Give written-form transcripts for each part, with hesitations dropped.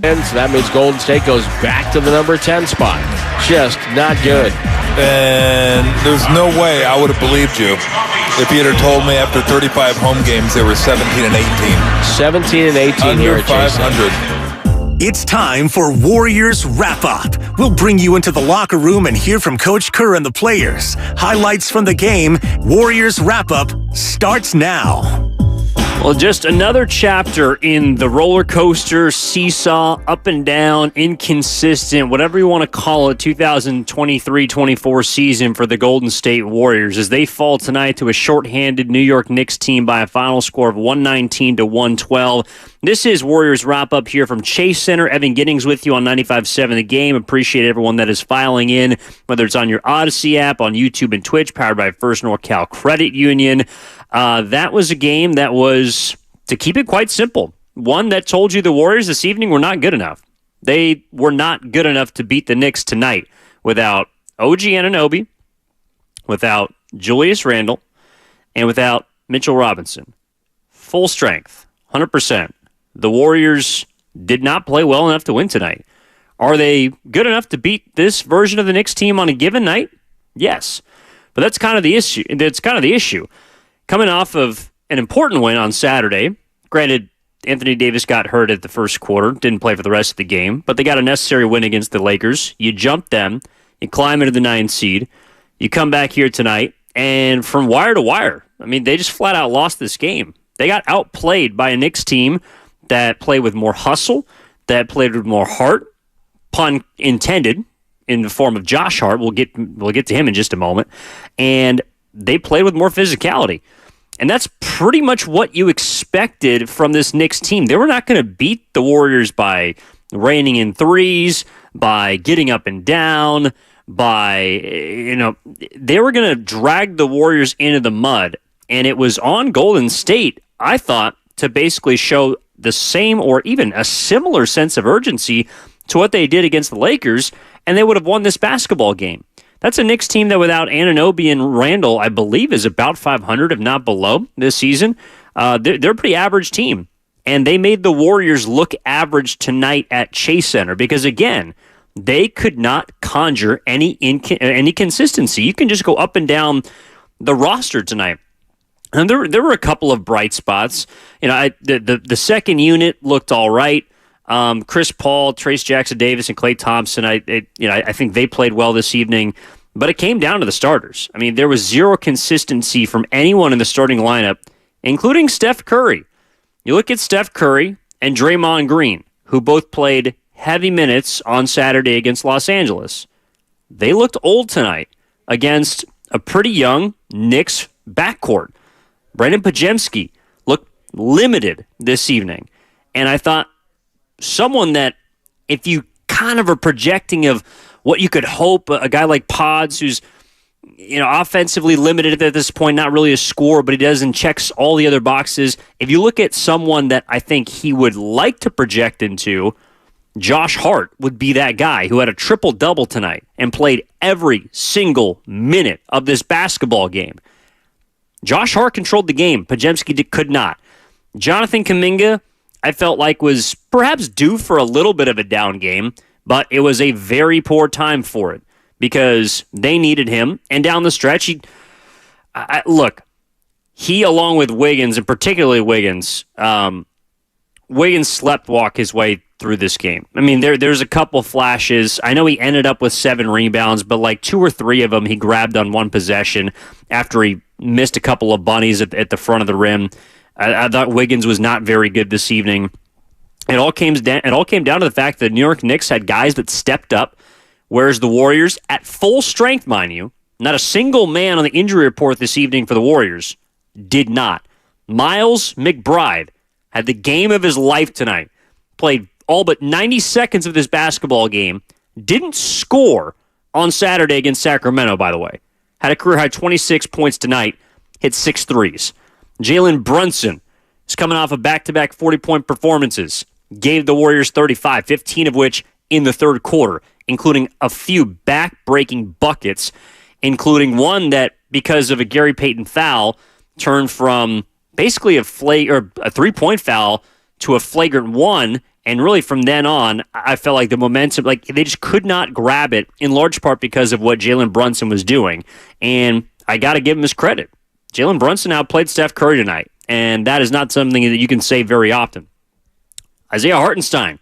So that means Golden State goes back to the number 10 spot. Just not good. And there's no way I would have believed you if you'd have told me after 35 home games they were 17 and 18. 17 and 18 here Under at 500. It's time for Warriors Wrap-Up. We'll bring you into the locker room and hear from Coach Kerr and the players. Highlights from the game. Warriors Wrap-Up starts now. Well, just another chapter in the roller coaster, seesaw, up and down, inconsistent, whatever you want to call it, 2023-24 season for the Golden State Warriors as they fall tonight to a shorthanded New York Knicks team by a final score of 119-112. This is Warriors Wrap-Up here from Chase Center. Evan Giddings with you on 95.7 The Game. Appreciate everyone that is filing in, whether it's on your Odyssey app, on YouTube and Twitch, powered by First NorCal Credit Union. That was a game that was, to keep it quite simple, one that told you the Warriors this evening were not good enough. They were not good enough to beat the Knicks tonight without OG Anunoby, without Julius Randle, and without Mitchell Robinson. Full strength, 100%. The Warriors did not play well enough to win tonight. Are they good enough to beat this version of the Knicks team on a given night? Yes. But that's kind of the issue. Coming off of an important win on Saturday, granted, Anthony Davis got hurt at the first quarter, didn't play for the rest of the game, but they got a necessary win against the Lakers. You jump them, you climb into the 9th seed, you come back here tonight, and from wire to wire, I mean, they just flat out lost this game. They got outplayed by a Knicks team that played with more hustle, that played with more heart, pun intended, in the form of Josh Hart. We'll get to him in just a moment. And they played with more physicality. And that's pretty much what you expected from this Knicks team. They were not going to beat the Warriors by raining in threes, by getting up and down, they were going to drag the Warriors into the mud. And it was on Golden State, I thought, to basically show the same or even a similar sense of urgency to what they did against the Lakers, and they would have won this basketball game. That's a Knicks team that without Anunoby and Randle, I believe, is about 500, if not below, this season. They're a pretty average team, and they made the Warriors look average tonight at Chase Center because, again, they could not conjure any consistency. You can just go up and down the roster tonight. And there were a couple of bright spots. The second unit looked all right. Chris Paul, Trace Jackson-Davis, and Klay Thompson. I think they played well this evening. But it came down to the starters. I mean, there was zero consistency from anyone in the starting lineup, including Steph Curry. You look at Steph Curry and Draymond Green, who both played heavy minutes on Saturday against Los Angeles. They looked old tonight against a pretty young Knicks backcourt. Brandon Podziemski looked limited this evening. And I thought someone that, if you kind of are projecting of what you could hope, a guy like Pods, who's offensively limited at this point, not really a scorer, but he does and checks all the other boxes. If you look at someone that I think he would like to project into, Josh Hart would be that guy who had a triple-double tonight and played every single minute of this basketball game. Josh Hart controlled the game. Podziemski could not. Jonathan Kuminga, I felt like, was perhaps due for a little bit of a down game, but it was a very poor time for it because they needed him. And down the stretch, he along with Wiggins, and particularly Wiggins, Wiggins sleptwalk his way through this game. I mean, there's a couple flashes. I know he ended up with 7 rebounds, but like 2 or 3 of them he grabbed on one possession after he missed a couple of bunnies at the front of the rim. I thought Wiggins was not very good this evening. It all came down to the fact that New York Knicks had guys that stepped up, whereas the Warriors, at full strength, mind you, not a single man on the injury report this evening for the Warriors, did not. Miles McBride had the game of his life tonight, played all but 90 seconds of this basketball game, didn't score on Saturday against Sacramento, by the way. Had a career-high 26 points tonight, hit 6 threes. Jalen Brunson is coming off of back-to-back 40-point performances. Gave the Warriors 35, 15 of which in the third quarter, including a few back-breaking buckets, including one that, because of a Gary Payton foul, turned from basically a 3-point foul to a flagrant one, And really from then on, I felt like the momentum, like they just could not grab it, in large part because of what Jalen Brunson was doing. And I got to give him his credit. Jalen Brunson outplayed Steph Curry tonight, and that is not something that you can say very often. Isaiah Hartenstein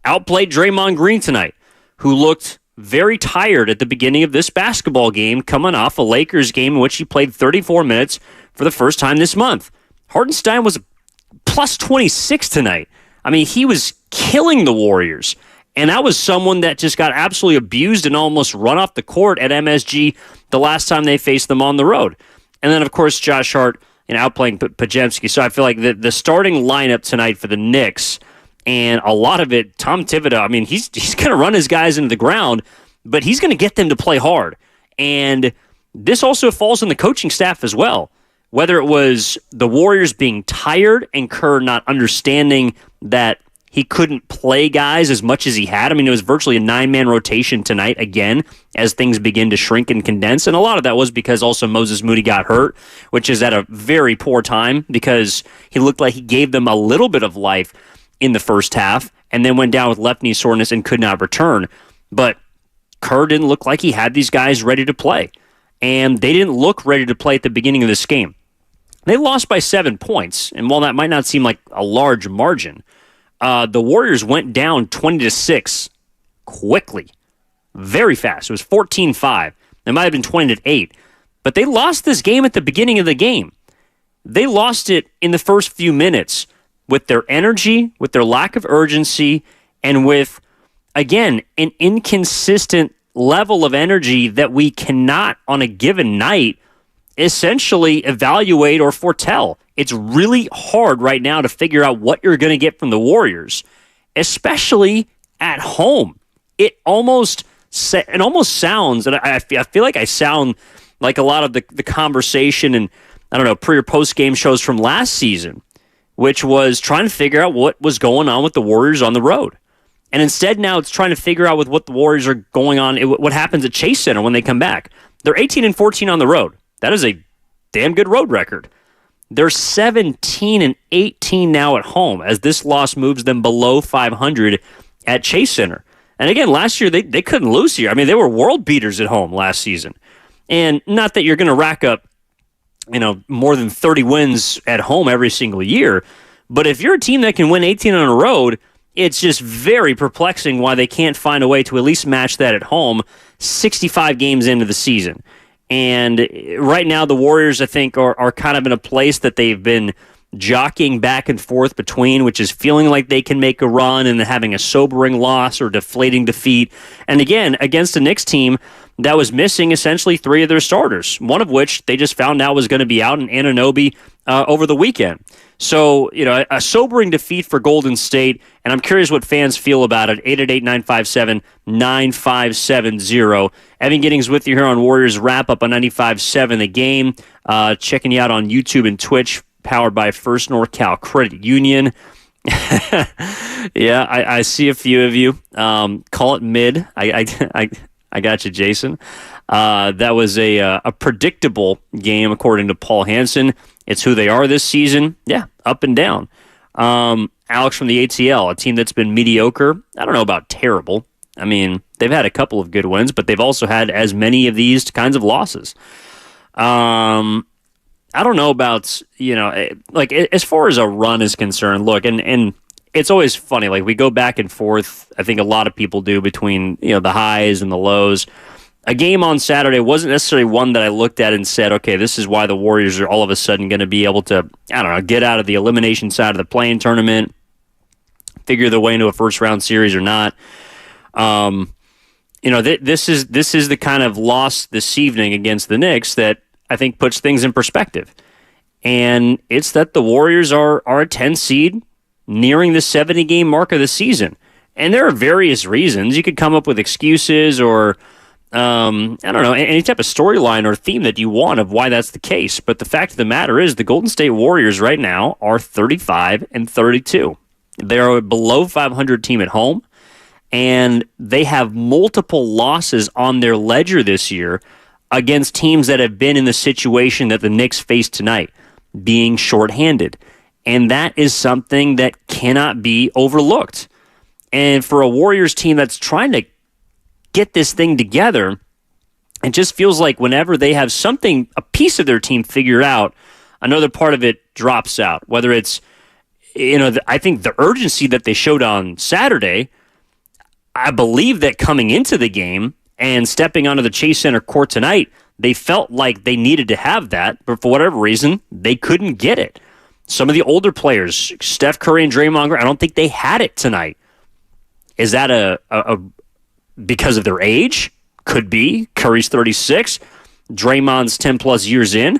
outplayed Draymond Green tonight, who looked very tired at the beginning of this basketball game, coming off a Lakers game in which he played 34 minutes for the first time this month. Hartenstein was plus 26 tonight. I mean, he was killing the Warriors, and that was someone that just got absolutely abused and almost run off the court at MSG the last time they faced them on the road. And then, of course, Josh Hart outplaying Podziemski. So I feel like the starting lineup tonight for the Knicks, and a lot of it, Tom Thibodeau, I mean, he's going to run his guys into the ground, but he's going to get them to play hard. And this also falls on the coaching staff as well. Whether it was the Warriors being tired and Kerr not understanding that he couldn't play guys as much as he had. I mean, it was virtually a 9-man rotation tonight again as things begin to shrink and condense. And a lot of that was because also Moses Moody got hurt, which is at a very poor time because he looked like he gave them a little bit of life in the first half and then went down with left knee soreness and could not return. But Kerr didn't look like he had these guys ready to play. And they didn't look ready to play at the beginning of this game. They lost by 7 points, and while that might not seem like a large margin, the Warriors went down 20-6 quickly, very fast. It was 14-5. It might have been 20-8, but they lost this game at the beginning of the game. They lost it in the first few minutes with their energy, with their lack of urgency, and with, again, an inconsistent level of energy that we cannot, on a given night, essentially evaluate or foretell. It's really hard right now to figure out what you're going to get from the Warriors, especially at home. It almost sounds, and I feel like I sound like a lot of the conversation and, I don't know, pre or post game shows from last season, which was trying to figure out what was going on with the Warriors on the road. And instead now it's trying to figure out with what the Warriors are going on, what happens at Chase Center when they come back. They're 18-14 on the road. That is a damn good road record. They're 17-18 now at home as this loss moves them below 500 at Chase Center. And again, last year they couldn't lose here. I mean, they were world beaters at home last season. And not that you're going to rack up, more than 30 wins at home every single year, but if you're a team that can win 18 on the road, it's just very perplexing why they can't find a way to at least match that at home 65 games into the season. And right now, the Warriors, I think, are kind of in a place that they've been jockeying back and forth between, which is feeling like they can make a run and having a sobering loss or deflating defeat. And again, against a Knicks team that was missing essentially 3 of their starters, one of which they just found out was going to be out in Anunoby over the weekend. So, a sobering defeat for Golden State, and I'm curious what fans feel about it. 888-957-9570. Evan Giddings with you here on Warriors Wrap-Up on 95.7 The Game. Checking you out on YouTube and Twitch, powered by First North Cal Credit Union. Yeah, I see a few of you. Call it mid. I got you, Jason. That was a predictable game, according to Paul Hansen. It's who they are this season. Yeah, up and down. Alex from the ATL, a team that's been mediocre. I don't know about terrible. I mean, they've had a couple of good wins, but they've also had as many of these kinds of losses. I don't know about, like as far as a run is concerned, look, and it's always funny. Like we go back and forth. I think a lot of people do between, the highs and the lows. A game on Saturday wasn't necessarily one that I looked at and said, okay, this is why the Warriors are all of a sudden going to be able to, get out of the elimination side of the play-in tournament, figure their way into a first-round series or not. This is the kind of loss this evening against the Knicks that I think puts things in perspective. And it's that the Warriors are a 10 seed nearing the 70-game mark of the season. And there are various reasons. You could come up with excuses or I don't know, any type of storyline or theme that you want of why that's the case. But the fact of the matter is the Golden State Warriors right now are 35-32. They're a below 500 team at home, and they have multiple losses on their ledger this year against teams that have been in the situation that the Knicks faced tonight, being shorthanded. And that is something that cannot be overlooked. And for a Warriors team that's trying to get this thing together, it just feels like whenever they have something, a piece of their team figured out, another part of it drops out. Whether it's, I think the urgency that they showed on Saturday, I believe that coming into the game and stepping onto the Chase Center court tonight, they felt like they needed to have that, but for whatever reason, they couldn't get it. Some of the older players, Steph Curry and Draymond Green, I don't think they had it tonight. Is that a because of their age? Could be. Curry's 36. Draymond's 10-plus years in.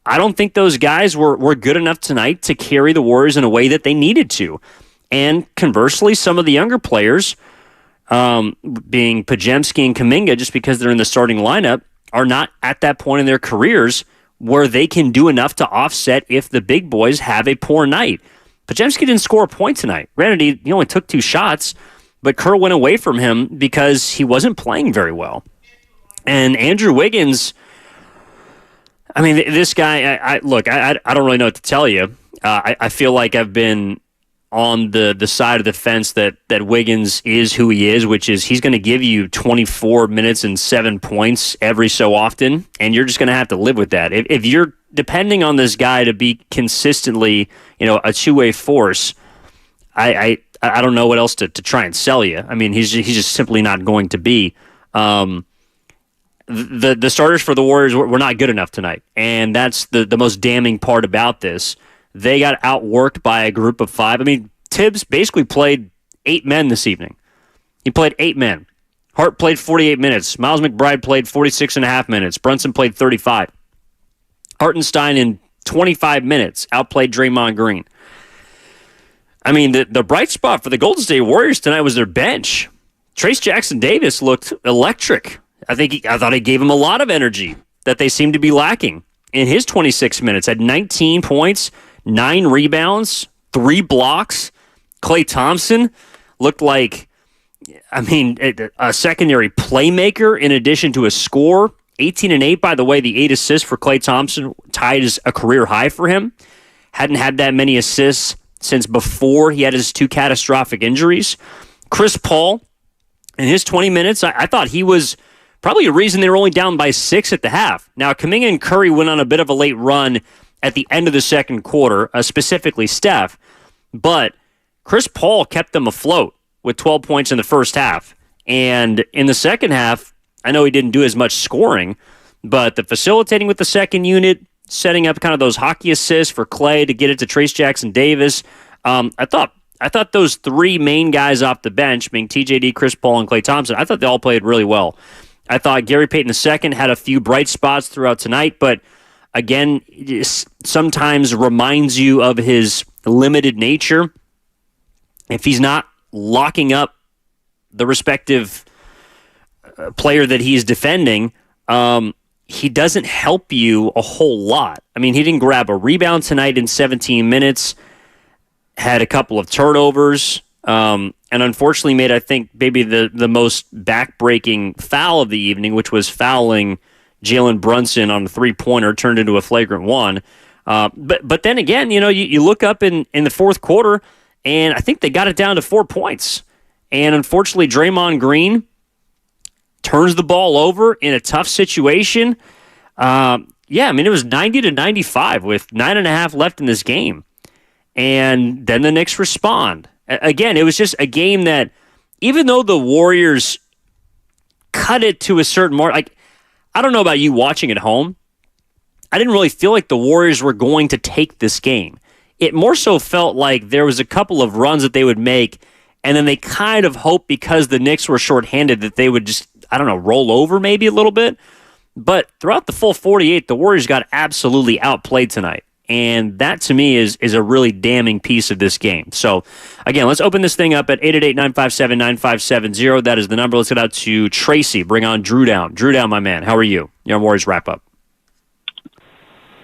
I don't think those guys were good enough tonight to carry the Warriors in a way that they needed to. And conversely, some of the younger players, being Podziemski and Kuminga, just because they're in the starting lineup, are not at that point in their careers where they can do enough to offset if the big boys have a poor night. Podziemski didn't score a point tonight. Granted, he only took 2 shots, but Kerr went away from him because he wasn't playing very well. And Andrew Wiggins, I mean, this guy, I don't really know what to tell you. I feel like I've been on the side of the fence that Wiggins is who he is, which is he's going to give you 24 minutes and 7 points every so often, and you're just going to have to live with that. If you're depending on this guy to be consistently, a two-way force, I don't know what else to try and sell you. I mean, he's just simply not going to be. The starters for the Warriors were not good enough tonight, and that's the most damning part about this. They got outworked by a group of 5. I mean, Tibbs basically played 8 men this evening. He played 8 men. Hart played 48 minutes. Miles McBride played 46 and a half minutes. Brunson played 35. Hartenstein in 25 minutes outplayed Draymond Green. I mean, the bright spot for the Golden State Warriors tonight was their bench. Trace Jackson-Davis looked electric. I thought he gave him a lot of energy that they seemed to be lacking. In his 26 minutes, had 19 points, 9 rebounds, 3 blocks. Klay Thompson looked like, a secondary playmaker in addition to a scorer. 18 and 8, by the way, the 8 assists for Klay Thompson tied as a career high for him. Hadn't had that many assists since before he had his 2 catastrophic injuries. Chris Paul, in his 20 minutes, I thought he was probably a reason they were only down by 6 at the half. Now, Kuminga and Curry went on a bit of a late run at the end of the second quarter, specifically Steph, but Chris Paul kept them afloat with 12 points in the first half. And in the second half, I know he didn't do as much scoring, but the facilitating with the second unit, setting up kind of those hockey assists for Klay to get it to Trace Jackson-Davis, I thought those 3 main guys off the bench, being TJD, Chris Paul, and Klay Thompson, I thought they all played really well. I thought Gary Payton II had a few bright spots throughout tonight, but again, sometimes reminds you of his limited nature. If he's not locking up the respective player that he's defending, he doesn't help you a whole lot. I mean, he didn't grab a rebound tonight in 17 minutes, had a couple of turnovers, and unfortunately made, I think, maybe the most back-breaking foul of the evening, which was fouling Jalen Brunson on a 3-pointer, turned into a flagrant 1. But then again, you look up in the fourth quarter, and I think they got it down to 4 points. And unfortunately, Draymond Green turns the ball over in a tough situation. It was 90-95 with 9.5 left in this game. And then the Knicks respond. Again, it was just a game that, even though the Warriors cut it to a certain mark, I don't know about you watching at home, I didn't really feel like the Warriors were going to take this game. It more so felt like there was a couple of runs that they would make, and then they kind of hoped because the Knicks were shorthanded that they would just, roll over maybe a little bit. But throughout the full 48, the Warriors got absolutely outplayed tonight. And that, to me, is a really damning piece of this game. So, again, let's open this thing up at 888-957-9570. That is the number. Let's get out to Tracy. Bring on Drew Down. Drew Down, my man. How are you? You're on Warriors Wrap-Up.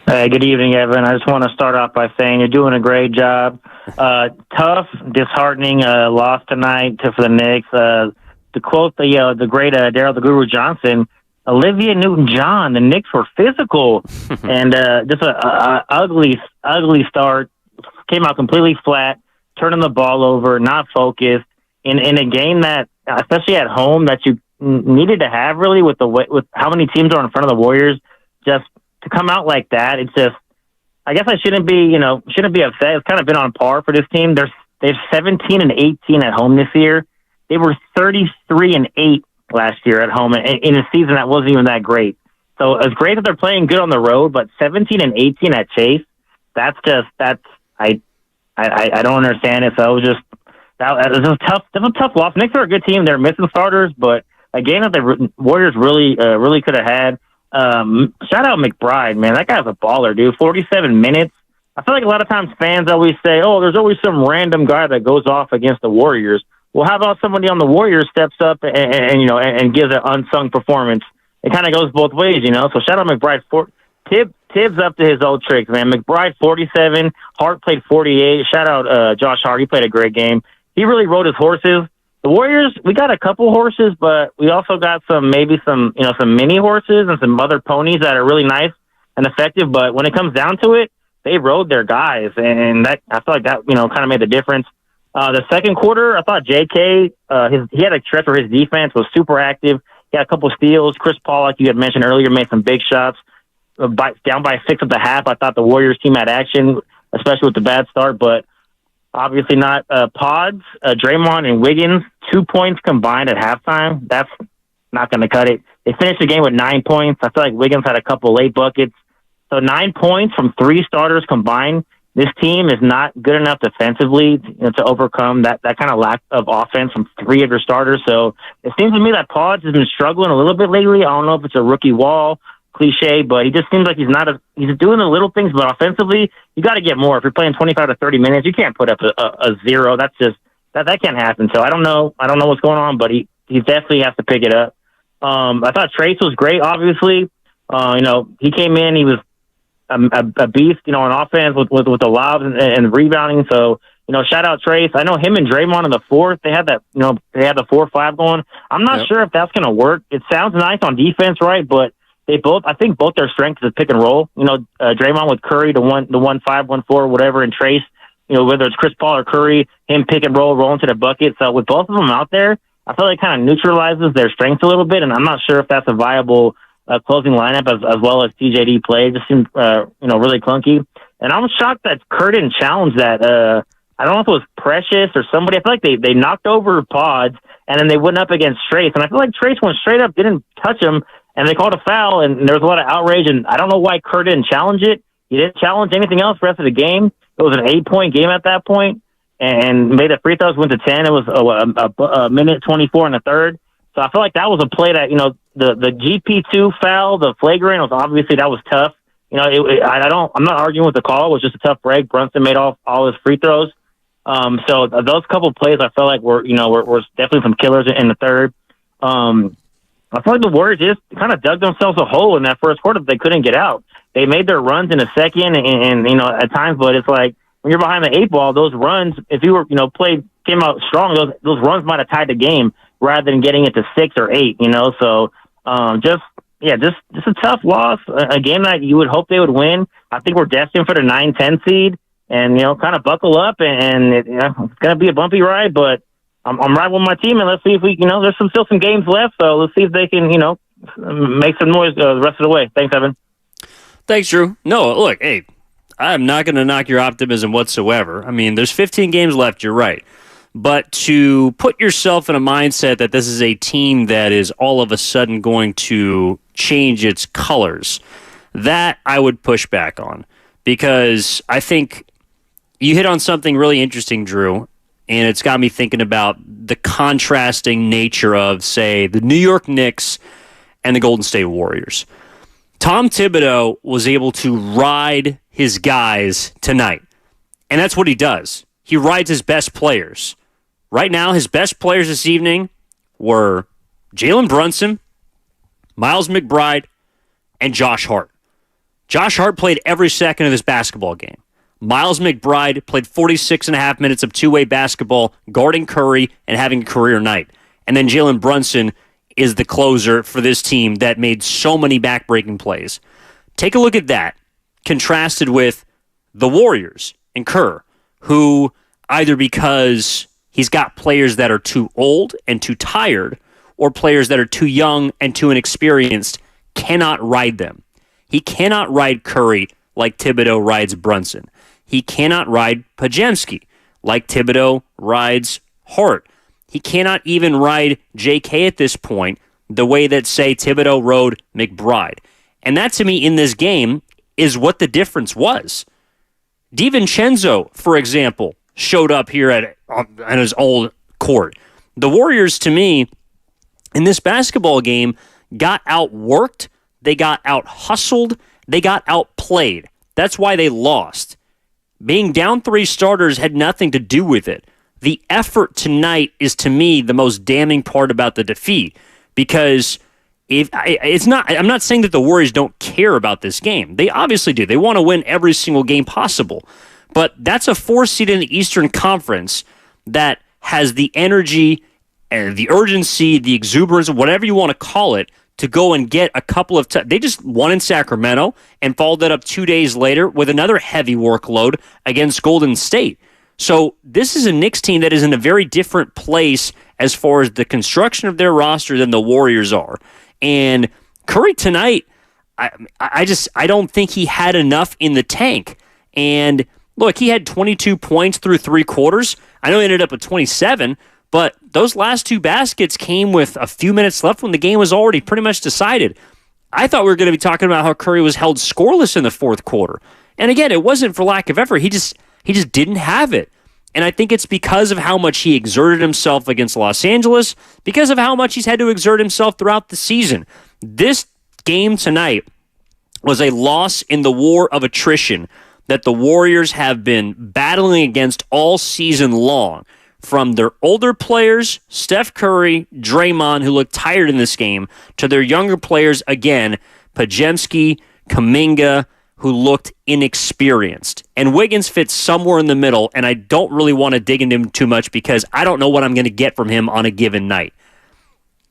Hey, good evening, Evan. I just want to start off by saying you're doing a great job. Tough, disheartening loss tonight for the Knicks. To quote the great Daryl the Guru Johnson, Olivia Newton-John, the Knicks were physical, and just a ugly start. Came out completely flat, turning the ball over, not focused, in a game that, especially at home, that you needed to have really with how many teams are in front of the Warriors, just to come out like that. It's just, I guess I shouldn't be upset. It's kind of been on par for this team. They've 17-18 at home this year. They were 33-8 last year at home in a season that wasn't even that great. So it's great that they're playing good on the road, but 17-18 at Chase, I don't understand it. So that was a tough loss. Knicks are a good team. They're missing starters, but a game that the Warriors really could have had. Shout out McBride, man. That guy's a baller, dude. 47 minutes. I feel like a lot of times fans always say, "Oh, there's always some random guy that goes off against the Warriors." Well, how about somebody on the Warriors steps up and gives an unsung performance? It kind of goes both ways, you know. So shout out McBride. Tibbs up to his old tricks, man. McBride 47, Hart played 48. Shout out Josh Hart. He played a great game. He really rode his horses. The Warriors, we got a couple horses, but we also got some mini horses and some other ponies that are really nice and effective. But when it comes down to it, they rode their guys, and that, I feel like that, kind of made the difference. The second quarter, I thought JK, he had a stretch where his defense was super active. He had a couple steals. Chris Paul, like you had mentioned earlier, made some big shots. Down by 6 at the half, I thought the Warriors team had action, especially with the bad start, but obviously not. Pods, Draymond and Wiggins, 2 points combined at halftime. That's not going to cut it. They finished the game with 9 points. I feel like Wiggins had a couple late buckets. So 9 points from 3 starters combined. This team is not good enough defensively to overcome that kind of lack of offense from 3 of your starters. So it seems to me that Pods has been struggling a little bit lately. I don't know if it's a rookie wall cliche, but he just seems like he's doing the little things, but offensively, you got to get more. If you're playing 25 to 30 minutes, you can't put up a 0. That's just, that can't happen. So I don't know what's going on, but he definitely has to pick it up. I thought Trace was great, obviously. He came in, he was a beast, on offense with the lobs and rebounding. So, shout out Trace. I know him and Draymond in the fourth, they had that, they had the 4-5 going. I'm not sure if that's going to work. It sounds nice on defense, right? But I think both their strengths is pick and roll. Draymond with Curry, the 1-5, 1-4, whatever, and Trace, whether it's Chris Paul or Curry, him pick and roll into the bucket. So with both of them out there, I feel like it kind of neutralizes their strengths a little bit, and I'm not sure if that's a viable closing lineup as well as TJD play. It just seemed, really clunky. And I was shocked that Kerr didn't challenge that. I don't know if it was Precious or somebody. I feel like they knocked over Pods, and then they went up against Trace. And I feel like Trace went straight up, didn't touch him, and they called a foul, and there was a lot of outrage. And I don't know why Kerr didn't challenge it. He didn't challenge anything else the rest of the game. It was an 8-point game at that point, and made the free throws, went to 10. It was a minute 24 in the third. So I feel like that was a play that, the GP2 foul, the flagrant, was obviously, that was tough. I'm not arguing with the call. It was just a tough break. Brunson made all his free throws. So those couple plays I felt like were definitely some killers in the third. I feel like the Warriors just kind of dug themselves a hole in that first quarter that they couldn't get out. They made their runs in the second and at times, but it's like when you're behind the 8 ball, those runs, if you were, came out strong, those runs might have tied the game rather than getting it to 6 or 8, So just a tough loss, a game that you would hope they would win. I think we're destined for the 9-10 seed, and kind of buckle up, and it's going to be a bumpy ride, but I'm riding with my team, and let's see if we, there's still some games left, so let's see if they can, make some noise the rest of the way. Thanks, Evan. Thanks, Drew. No, look, hey, I'm not going to knock your optimism whatsoever. I mean, there's 15 games left, you're right. But to put yourself in a mindset that this is a team that is all of a sudden going to change its colors, that I would push back on. Because I think you hit on something really interesting, Drew, and it's got me thinking about the contrasting nature of, say, the New York Knicks and the Golden State Warriors. Tom Thibodeau was able to ride his guys tonight, and that's what he does. He rides his best players. Right now, his best players this evening were Jalen Brunson, Miles McBride, and Josh Hart. Josh Hart played every second of this basketball game. Miles McBride played 46.5 minutes of two-way basketball, guarding Curry and having a career night. And then Jalen Brunson is the closer for this team that made so many back-breaking plays. Take a look at that, contrasted with the Warriors and Kerr, who either because He's got players that are too old and too tired, or players that are too young and too inexperienced, cannot ride them. He cannot ride Curry like Thibodeau rides Brunson. He cannot ride Podziemski like Thibodeau rides Hart. He cannot even ride J.K. at this point the way that, say, Thibodeau rode McBride. And that, to me, in this game, is what the difference was. DiVincenzo, for example, showed up here at his old court. The Warriors, to me, in this basketball game, got outworked, they got out-hustled, they got outplayed. That's why they lost. Being down 3 starters had nothing to do with it. The effort tonight is, to me, the most damning part about the defeat, because I'm not saying that the Warriors don't care about this game. They obviously do. They want to win every single game possible. But that's a 4 seed in the Eastern Conference that has the energy and the urgency, the exuberance, whatever you want to call it, to go and get a couple of they just won in Sacramento and followed that up 2 days later with another heavy workload against Golden State. So this is a Knicks team that is in a very different place as far as the construction of their roster than the Warriors are. And Curry tonight, I don't think he had enough in the tank. And look, he had 22 points through 3 quarters. I know he ended up with 27, but those last 2 baskets came with a few minutes left when the game was already pretty much decided. I thought we were going to be talking about how Curry was held scoreless in the 4th quarter. And again, it wasn't for lack of effort. He just didn't have it. And I think it's because of how much he exerted himself against Los Angeles, because of how much he's had to exert himself throughout the season. This game tonight was a loss in the war of attrition that the Warriors have been battling against all season long. From their older players, Steph Curry, Draymond, who looked tired in this game, to their younger players, again, Podziemski, Kuminga, who looked inexperienced. And Wiggins fits somewhere in the middle, and I don't really want to dig into him too much because I don't know what I'm going to get from him on a given night.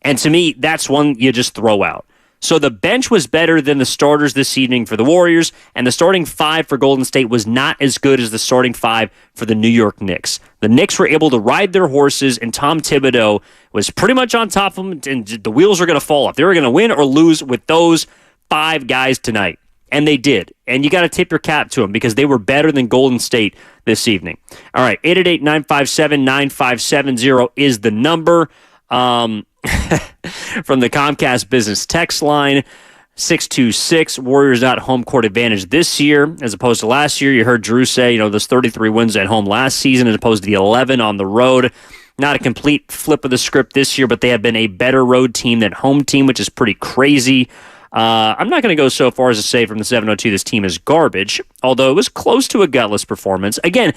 And to me, that's one you just throw out. So the bench was better than the starters this evening for the Warriors, and the starting 5 for Golden State was not as good as the starting 5 for the New York Knicks. The Knicks were able to ride their horses, and Tom Thibodeau was pretty much on top of them, and the wheels were going to fall off. They were going to win or lose with those 5 guys tonight. And they did. And you got to tip your cap to them because they were better than Golden State this evening. All right, 888-957-9570 is the number. From the Comcast Business text line, 626, Warriors not home court advantage this year as opposed to last year. You heard Drew say, those 33 wins at home last season as opposed to the 11 on the road. Not a complete flip of the script this year, but they have been a better road team than home team, which is pretty crazy. I'm not going to go so far as to say from the 702 this team is garbage, although it was close to a gutless performance. Again,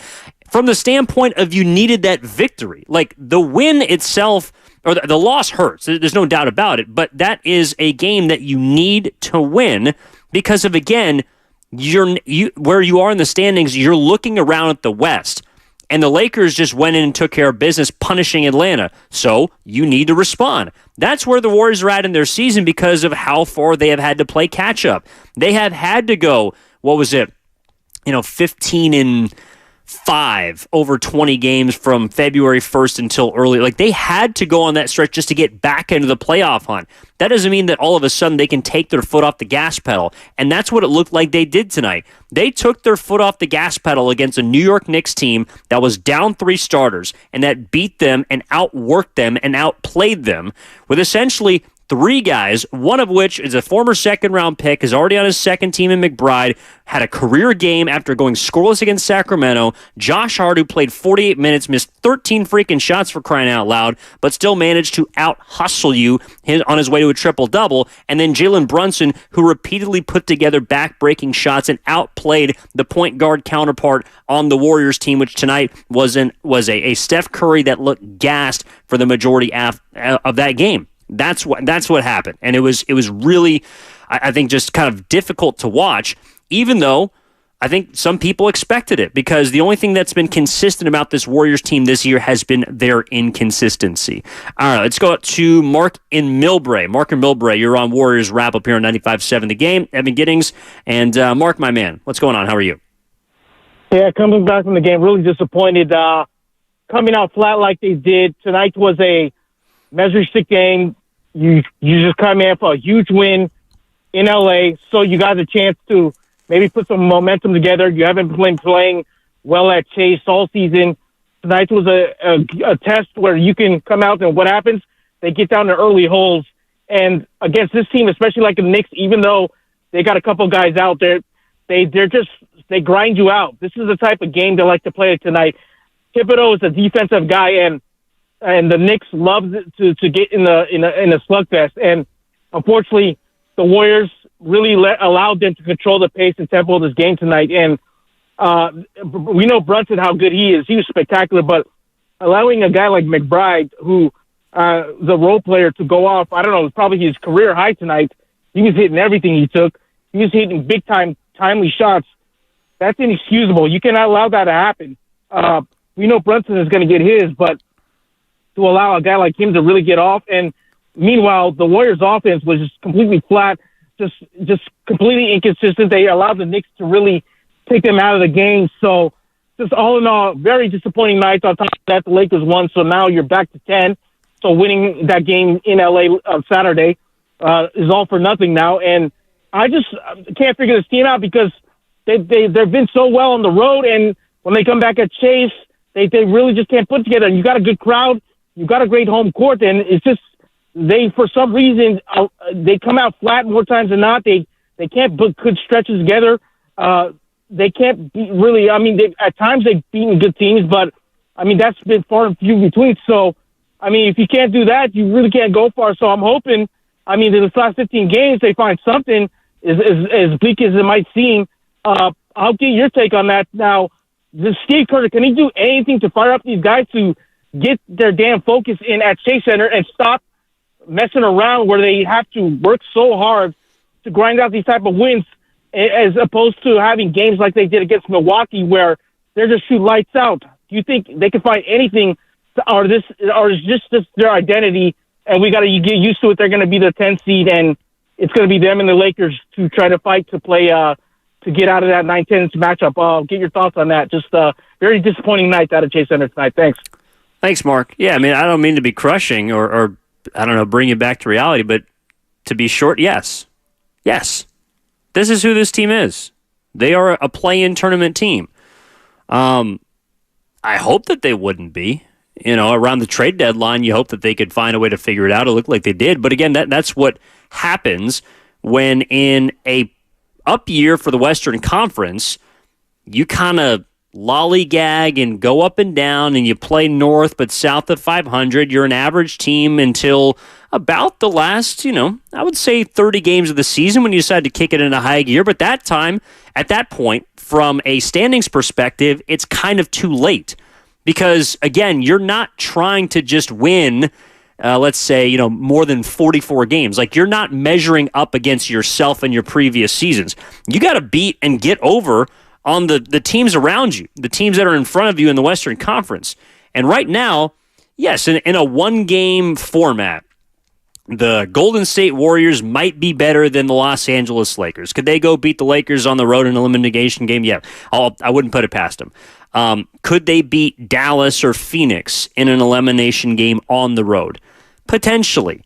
from the standpoint of you needed that victory. Like, the win itself, or the loss hurts. There's no doubt about it, but that is a game that you need to win because of, again, where you are in the standings, you're looking around at the West. And the Lakers just went in and took care of business, punishing Atlanta. So you need to respond. That's where the Warriors are at in their season because of how far they have had to play catch-up. They have had to go, 15-5 over 20 games from February 1st until early. Like, they had to go on that stretch just to get back into the playoff hunt. That doesn't mean that all of a sudden they can take their foot off the gas pedal. And that's what it looked like they did tonight. They took their foot off the gas pedal against a New York Knicks team that was down 3 starters and that beat them and outworked them and outplayed them with essentially 3 guys, one of which is a former second-round pick, is already on his second team in McBride, had a career game after going scoreless against Sacramento. Josh Hart, who played 48 minutes, missed 13 freaking shots for crying out loud, but still managed to out-hustle you on his way to a triple-double. And then Jalen Brunson, who repeatedly put together back-breaking shots and outplayed the point guard counterpart on the Warriors team, which tonight was a Steph Curry that looked gassed for the majority of that game. That's what happened, and it was really, I think, just kind of difficult to watch, even though I think some people expected it, because the only thing that's been consistent about this Warriors team this year has been their inconsistency. All right, let's go out to Mark in Millbrae. Mark in Millbrae, you're on Warriors Wrap Up here on 95.7 The Game. Evan Giddings, and Mark, my man, what's going on? How are you? Yeah, coming back from the game, really disappointed. coming out flat like they did. Tonight was a measuring stick game. You just come in for a huge win in LA, so you got a chance to maybe put some momentum together. You haven't been playing well at Chase all season. Tonight was a test where you can come out and what happens? They get down to early holes. And against this team, especially like the Knicks, even though they got a couple guys out there, they grind you out. This is the type of game they like to play tonight. Thibodeau is a defensive guy, and the Knicks love to get in a slugfest. And unfortunately, the Warriors really allowed them to control the pace and tempo of this game tonight. And we know Brunson, how good he is. He was spectacular, but allowing a guy like McBride, who the role player, to go off, I don't know, it was probably his career high tonight. He was hitting everything he took. He was hitting big-time, timely shots. That's inexcusable. You cannot allow that to happen. We know Brunson is going to get his, but to allow a guy like him to really get off. And meanwhile, the Warriors' offense was just completely flat, just completely inconsistent. They allowed the Knicks to really take them out of the game. So just all in all, very disappointing night. On top of that, the Lakers won, so now you're back to 10. So winning that game in LA on Saturday is all for nothing now. And I just can't figure this team out because they've been so well on the road, and when they come back at Chase, they really just can't put it together. And you got a good crowd, you got a great home court, and it's just for some reason they come out flat more times than not. They can't put good stretches together. They can't beat really. I mean, at times they've beaten good teams, but I mean that's been far and few between. So I mean, if you can't do that, you really can't go far. So I'm hoping. I mean, in the last 15 games, they find something. As bleak as it might seem, I'll get your take on that. Now, does Steve Kerr, can he do anything to fire up these guys to get their damn focus in at Chase Center and stop messing around where they have to work so hard to grind out these type of wins, as opposed to having games like they did against Milwaukee where they're just shoot lights out? Do you think they can find anything, or is this their identity, and we got to get used to it? They're going to be the 10 seed, and it's going to be them and the Lakers to try to fight to play to get out of that 9-10 matchup. Get your thoughts on that. Just a very disappointing night out of Chase Center tonight. Thanks, Mark. Yeah, I mean, I don't mean to be crushing or I don't know, bring it back to reality, but to be short, yes. Yes. This is who this team is. They are a play-in tournament team. I hope that they wouldn't be. You know, around the trade deadline, you hope that they could find a way to figure it out. It looked like they did. But again, that's what happens when in a up year for the Western Conference, you kind of lollygag and go up and down, and you play north but south of 500. You're an average team until about the last, I would say 30 games of the season when you decide to kick it in a high gear. But at that point, from a standings perspective, it's kind of too late. Because, again, you're not trying to just win, let's say, more than 44 games. Like, you're not measuring up against yourself and your previous seasons. You got to beat and get over on the teams around you, the teams that are in front of you in the Western Conference. And right now, yes, in a one-game format, the Golden State Warriors might be better than the Los Angeles Lakers. Could they go beat the Lakers on the road in an elimination game? Yeah, I wouldn't put it past them. Could they beat Dallas or Phoenix in an elimination game on the road? Potentially.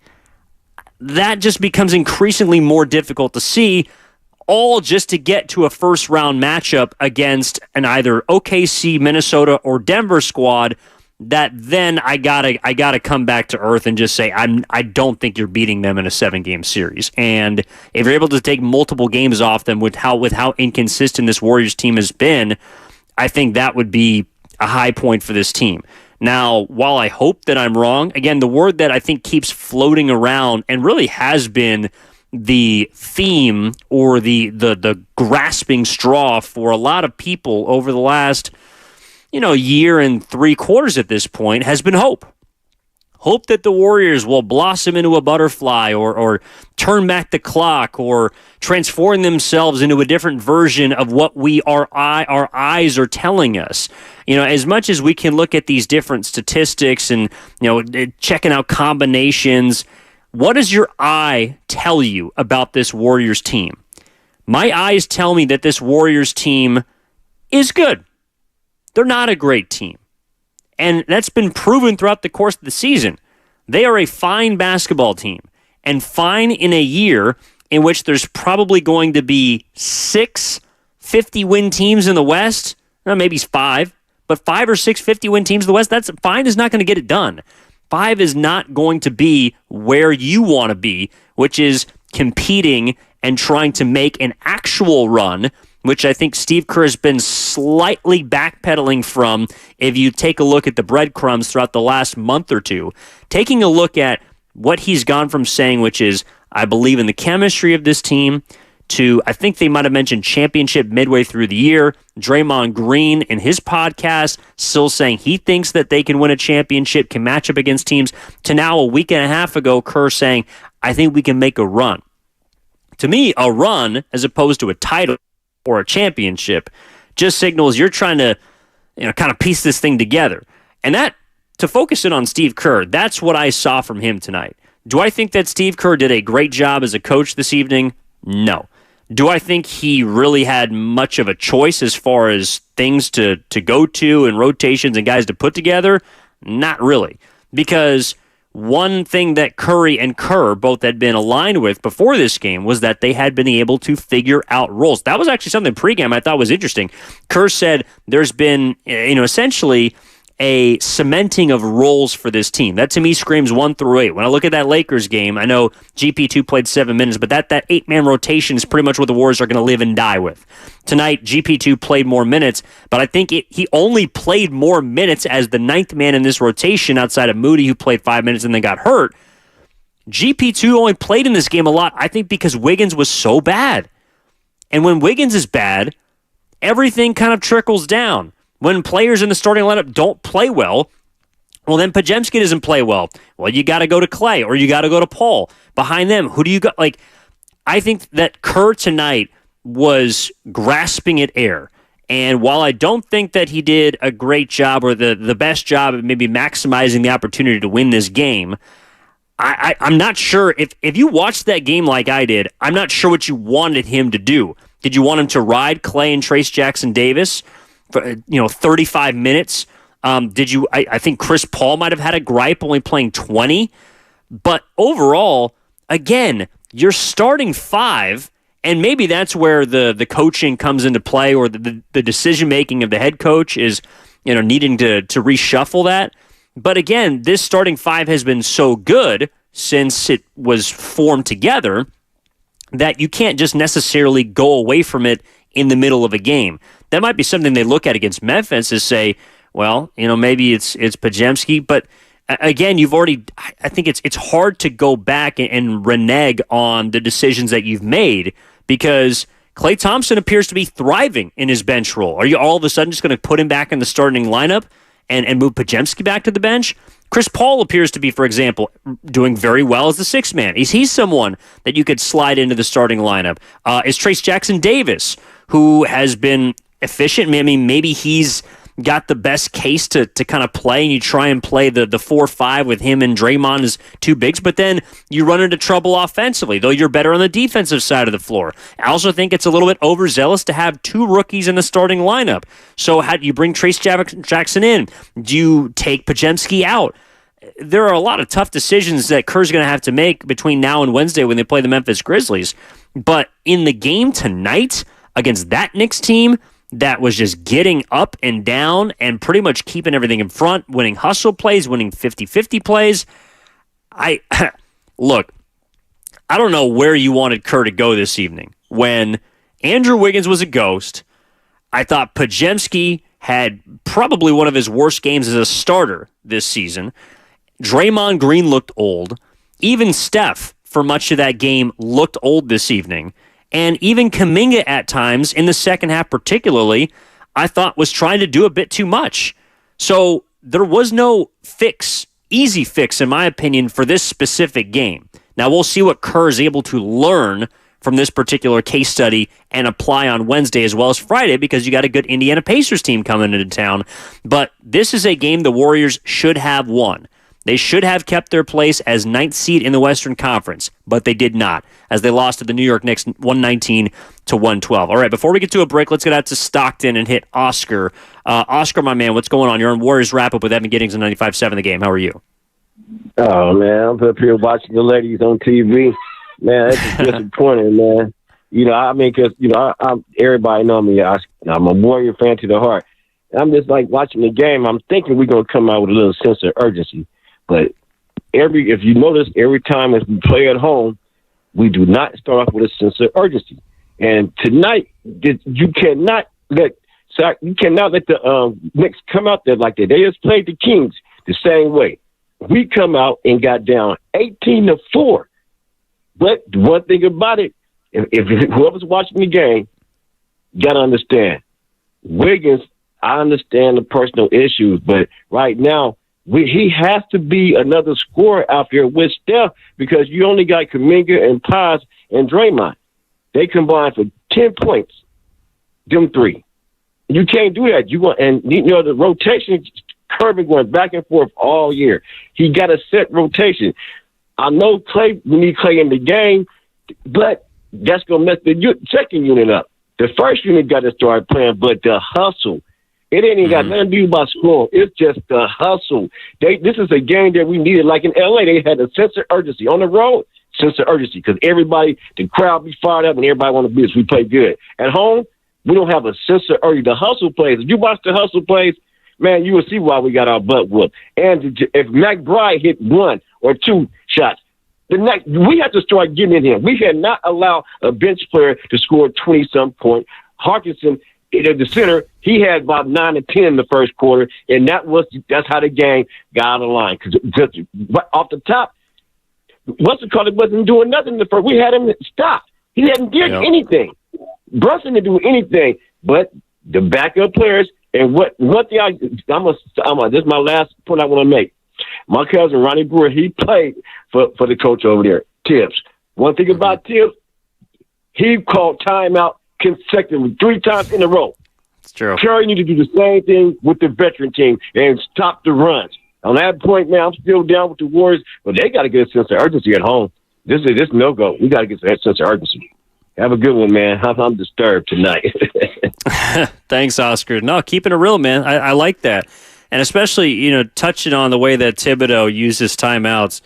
That just becomes increasingly more difficult to see, all just to get to a first-round matchup against an either OKC, Minnesota, or Denver squad that then I gotta come back to earth and just say I don't think you're beating them in a 7-game series. And if you're able to take multiple games off them with how inconsistent this Warriors team has been, I think that would be a high point for this team. Now, while I hope that I'm wrong, again, the word that I think keeps floating around and really has been the theme or the grasping straw for a lot of people over the last year and 3 quarters at this point has been hope. Hope that the Warriors will blossom into a butterfly or turn back the clock or transform themselves into a different version of what our eyes are telling us. As much as we can look at these different statistics and, checking out combinations, what does your eye tell you about this Warriors team? My eyes tell me that this Warriors team is good. They're not a great team. And that's been proven throughout the course of the season. They are a fine basketball team, and fine in a year in which there's probably going to be 6 50-win teams in the West. Maybe 5, but 5 or 6 50-win teams in the West, that's fine is not going to get it done. 5 is not going to be where you want to be, which is competing and trying to make an actual run, which I think Steve Kerr has been slightly backpedaling from if you take a look at the breadcrumbs throughout the last month or two. Taking a look at what he's gone from saying, which is, I believe in the chemistry of this team, to, I think they might have mentioned championship midway through the year. Draymond Green in his podcast still saying he thinks that they can win a championship, can match up against teams, to now a week and a half ago, Kerr saying, I think we can make a run. To me, a run, as opposed to a title or a championship, just signals you're trying to kind of piece this thing together. And that, to focus in on Steve Kerr, that's what I saw from him tonight. Do I think that Steve Kerr did a great job as a coach this evening? No. Do I think he really had much of a choice as far as things to go to and rotations and guys to put together? Not really. Because one thing that Curry and Kerr both had been aligned with before this game was that they had been able to figure out roles. That was actually something pregame I thought was interesting. Kerr said there's been, essentially a cementing of roles for this team. That to me screams 1 through 8. When I look at that Lakers game, I know GP2 played 7 minutes, but that 8-man rotation is pretty much what the Warriors are going to live and die with. Tonight, GP2 played more minutes, but I think he only played more minutes as the 9th man in this rotation outside of Moody, who played 5 minutes and then got hurt. GP2 only played in this game a lot, I think, because Wiggins was so bad. And when Wiggins is bad, everything kind of trickles down. When players in the starting lineup don't play well, well, then Podziemski doesn't play well. Well, you got to go to Clay or you got to go to Paul. Behind them, who do you got? I think that Kerr tonight was grasping at air. And while I don't think that he did a great job or the best job at maybe maximizing the opportunity to win this game, I'm not sure if you watched that game like I did, I'm not sure what you wanted him to do. Did you want him to ride Clay and Trace Jackson Davis for 35 minutes? Did you? I think Chris Paul might have had a gripe only playing 20. But overall, again, you're starting 5, and maybe that's where the coaching comes into play, or the decision making of the head coach is needing to reshuffle that. But again, this starting 5 has been so good since it was formed together that you can't just necessarily go away from it in the middle of a game. That might be something they look at against Memphis is say, well, maybe it's Podziemski, but again, I think it's hard to go back and renege on the decisions that you've made, because Klay Thompson appears to be thriving in his bench role. Are you all of a sudden just going to put him back in the starting lineup and move Podziemski back to the bench? Chris Paul appears to be, for example, doing very well as the 6th man. Is he someone that you could slide into the starting lineup? Is Trace Jackson Davis, who has been efficient? I mean, maybe he's got the best case to kind of play, and you try and play the 4-5 with him and Draymond as 2 bigs, but then you run into trouble offensively, though you're better on the defensive side of the floor. I also think it's a little bit overzealous to have 2 rookies in the starting lineup. So how do you bring Trace Jackson in? Do you take Podziemski out? There are a lot of tough decisions that Kerr's going to have to make between now and Wednesday when they play the Memphis Grizzlies. But in the game tonight against that Knicks team that was just getting up and down and pretty much keeping everything in front, winning hustle plays, winning 50-50 plays, look, I don't know where you wanted Kerr to go this evening. When Andrew Wiggins was a ghost, I thought Podziemski had probably one of his worst games as a starter this season. Draymond Green looked old. Even Steph, for much of that game, looked old this evening. And even Kuminga at times, in the second half particularly, I thought was trying to do a bit too much. So there was no easy fix, in my opinion, for this specific game. Now we'll see what Kerr is able to learn from this particular case study and apply on Wednesday as well as Friday, because you got a good Indiana Pacers team coming into town. But this is a game the Warriors should have won. They should have kept their place as ninth seed in the Western Conference, but they did not, as they lost to the New York Knicks 119-112. All right, before we get to a break, let's get out to Stockton and hit Oscar. Oscar, my man, what's going on? You're on Warriors Wrap-Up with Evan Giddings on 95.7 The Game. How are you? Oh, man, I'm up here watching the ladies on TV. Man, it's disappointing, man. Because, everybody know me. I'm a Warrior fan to the heart. I'm just like watching the game. I'm thinking we're going to come out with a little sense of urgency. But if you notice, every time as we play at home, we do not start off with a sense of urgency. And tonight, you cannot let the Knicks come out there like that. They just played the Kings the same way. We come out and got down 18-4. But the one thing about it, if whoever's watching the game, you got to understand, Wiggins, I understand the personal issues, but right now, he has to be another scorer out there with Steph because you only got Kuminga and Paz and Draymond. They combined for 10 points, them three. You can't do that. The rotation, Kerr going back and forth all year. He got a set rotation. I know we need Clay in the game, but that's going to mess the second unit up. The first unit got to start playing, but the hustle, it ain't even got nothing to do about scoring. It's just the hustle. This is a game that we needed. Like in L.A., they had a sense of urgency. On the road, sense of urgency because the crowd be fired up and everybody want to be as we play good. At home, we don't have a sense of urgency. The hustle plays. If you watch the hustle plays, man, you will see why we got our butt whooped. And if McBride hit 1 or 2 shots, we have to start getting in here. We cannot allow a bench player to score 20-some points. Harkinson, the center, he had about 9 or 10 in the first quarter, and that's how the game got out of line. Because off the top, What's-it-called wasn't doing nothing in the first. We had him stop. He hadn't did anything. Brunson didn't do anything, but the backup players and this is my last point I want to make. My cousin Ronnie Brewer, he played for the coach over there, Tibbs. One thing about Tibbs, he called timeout consecutively 3 times in a row. It's true. Kerr need to do the same thing with the veteran team and stop the runs. On that point, man, I'm still down with the Warriors, but they got to get a sense of urgency at home. This no-go. We got to get a sense of urgency. Have a good one, man. I'm disturbed tonight. Thanks, Oscar. No, keeping it real, man. I like that. And especially, touching on the way that Thibodeau uses timeouts.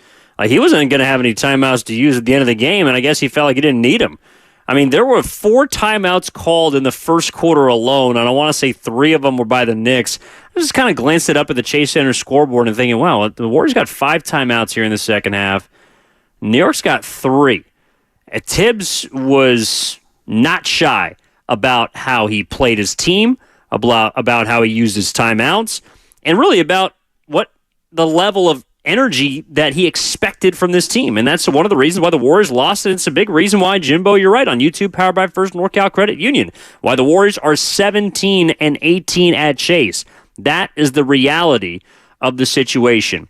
He wasn't going to have any timeouts to use at the end of the game, and I guess he felt like he didn't need them. I mean, there were 4 timeouts called in the first quarter alone, and I want to say 3 of them were by the Knicks. I just kind of glanced it up at the Chase Center scoreboard and thinking, wow, the Warriors got 5 timeouts here in the second half. New York's got 3. Tibbs was not shy about how he played his team, about how he used his timeouts, and really about what the level of energy that he expected from this team. And that's one of the reasons why the Warriors lost, and it's a big reason why, Jimbo, you're right, on YouTube, powered by First NorCal Credit Union, why the Warriors are 17-18 at Chase. That is the reality of the situation.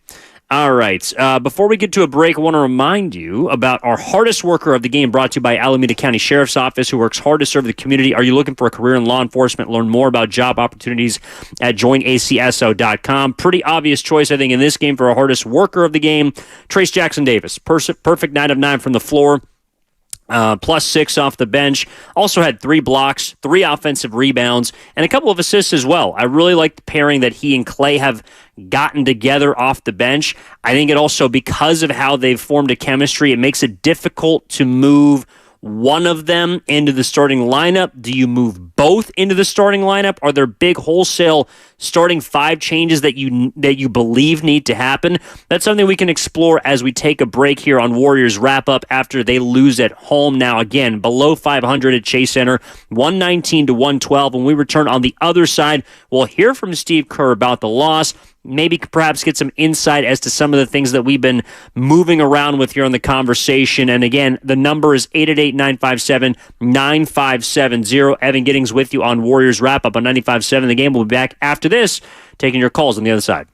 All right. Before we get to a break, I want to remind you about our hardest worker of the game, brought to you by Alameda County Sheriff's Office, who works hard to serve the community. Are you looking for a career in law enforcement? Learn more about job opportunities at joinacso.com. Pretty obvious choice, I think, in this game for our hardest worker of the game, Trace Jackson Davis. Perfect 9 of 9 from the floor. +6 off the bench. Also had 3 blocks, 3 offensive rebounds, and a couple of assists as well. I really like the pairing that he and Clay have gotten together off the bench. I think it also, because of how they've formed a chemistry, it makes it difficult to move one of them into the starting lineup. Do you move both into the starting lineup? Are there big wholesale starting 5 changes that you believe need to happen? That's something we can explore as we take a break here on Warriors Wrap Up after they lose at home. Now, again, below 500 at Chase Center, 119-112. When we return on the other side, we'll hear from Steve Kerr about the loss, maybe perhaps get some insight as to some of the things that we've been moving around with here on the conversation. And again, the number is 888-957-9570. Evan Giddings with you on Warriors Wrap Up on 95.7 The Game. We'll be back after this, taking your calls on the other side.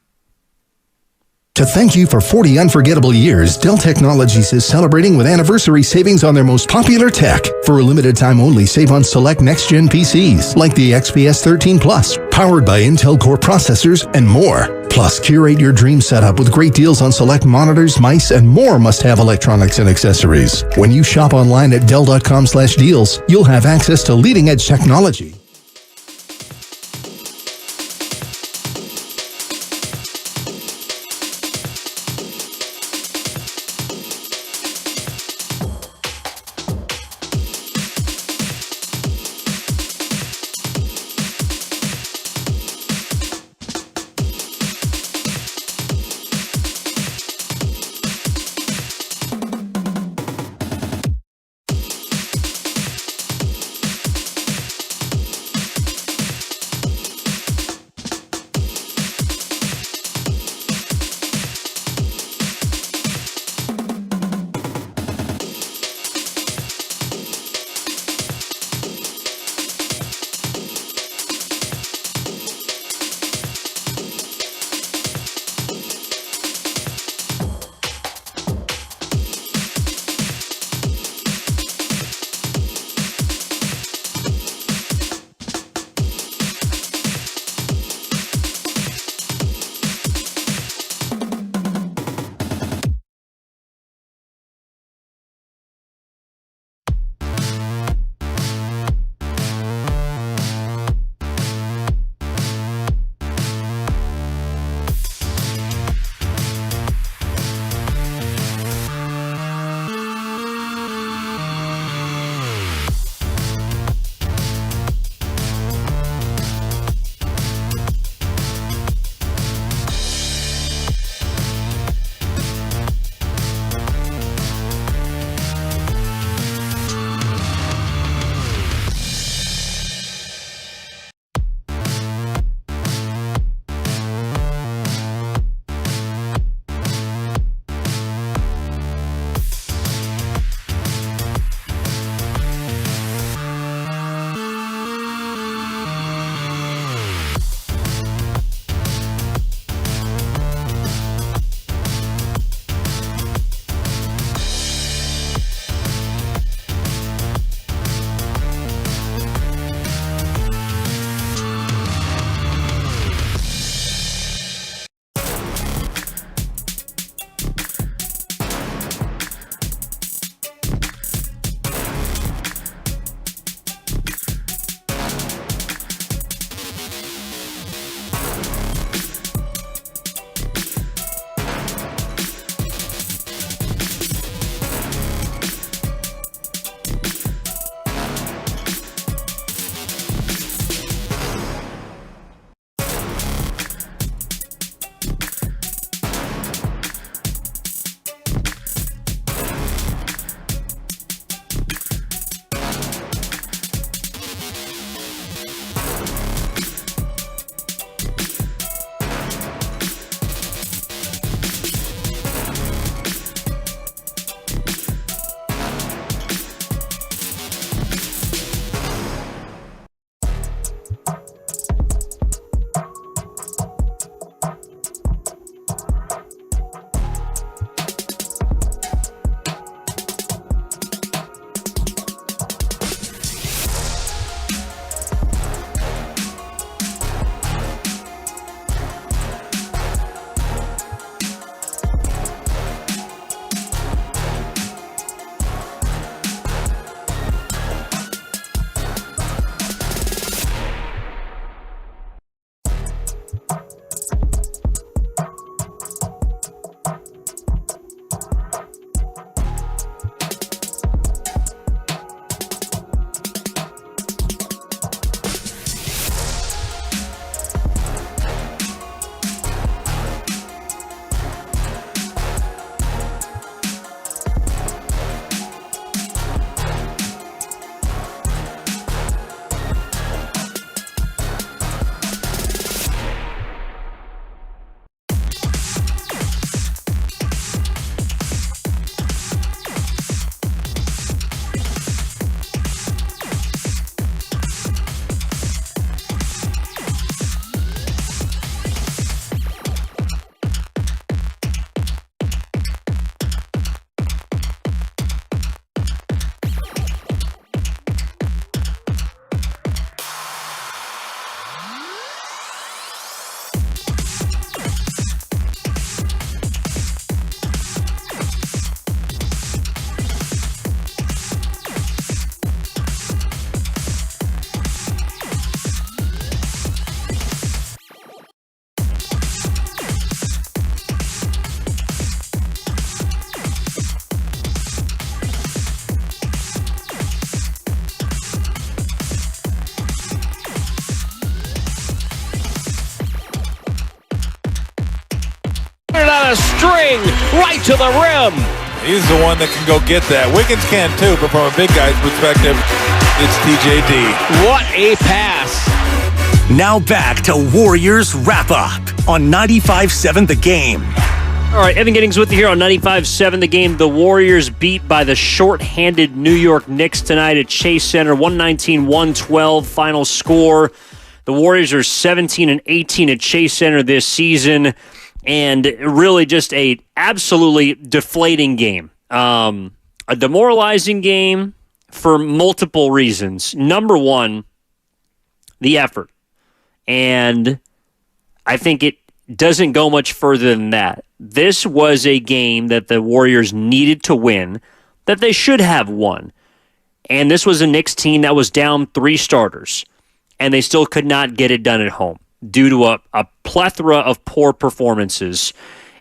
To thank you for 40 unforgettable years, Dell Technologies is celebrating with anniversary savings on their most popular tech. For a limited time only, save on select next-gen PCs like the XPS 13 Plus, powered by Intel Core processors and more. Plus, curate your dream setup with great deals on select monitors, mice, and more must-have electronics and accessories. When you shop online at Dell.com/deals, you'll have access to leading-edge technology. a string right to the rim. He's the one that can go get that. Wiggins can too, but from a big guy's perspective, it's TJD. What a pass. Now back to Warriors Wrap-Up on 95.7 The Game. All right, Evan Giddings with you here on 95.7 The Game. The Warriors beat by the short-handed New York Knicks tonight at Chase Center, 119-112 final score. The Warriors are 17-18 at Chase Center this season, and really just a absolutely deflating game. A demoralizing game for multiple reasons. Number one, the effort. And I think it doesn't go much further than that. This was a game that the Warriors needed to win, that they should have won. And this was a Knicks team that was down 3 starters, and they still could not get it done at home due to a plethora of poor performances.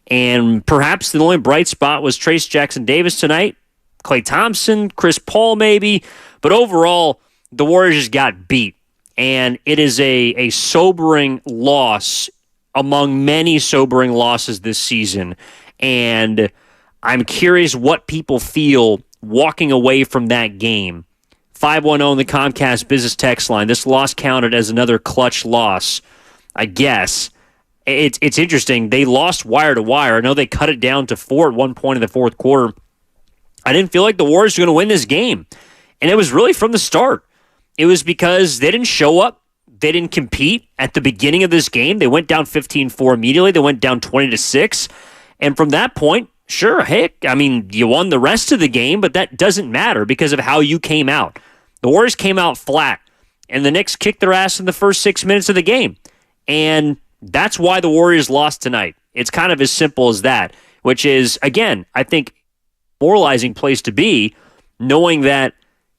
And perhaps the only bright spot was Trace Jackson-Davis tonight, Klay Thompson, Chris Paul maybe, but overall, the Warriors just got beat. And it is a sobering loss among many sobering losses this season. And I'm curious what people feel walking away from that game. 510 on the Comcast business text line. This loss counted as another clutch loss, I guess. It's interesting. They lost wire to wire. I know they cut it down to 4 at one point in the fourth quarter. I didn't feel like the Warriors were going to win this game. And it was really from the start. It was because they didn't show up. They didn't compete at the beginning of this game. They went down 15-4 immediately. They went down 20-6. And from that point, sure, heck, I mean, you won the rest of the game, but that doesn't matter because of how you came out. The Warriors came out flat, and the Knicks kicked their ass in the first 6 minutes of the game. And that's why the Warriors lost tonight. It's kind of as simple as that, which is, again, I think, a moralizing place to be, knowing that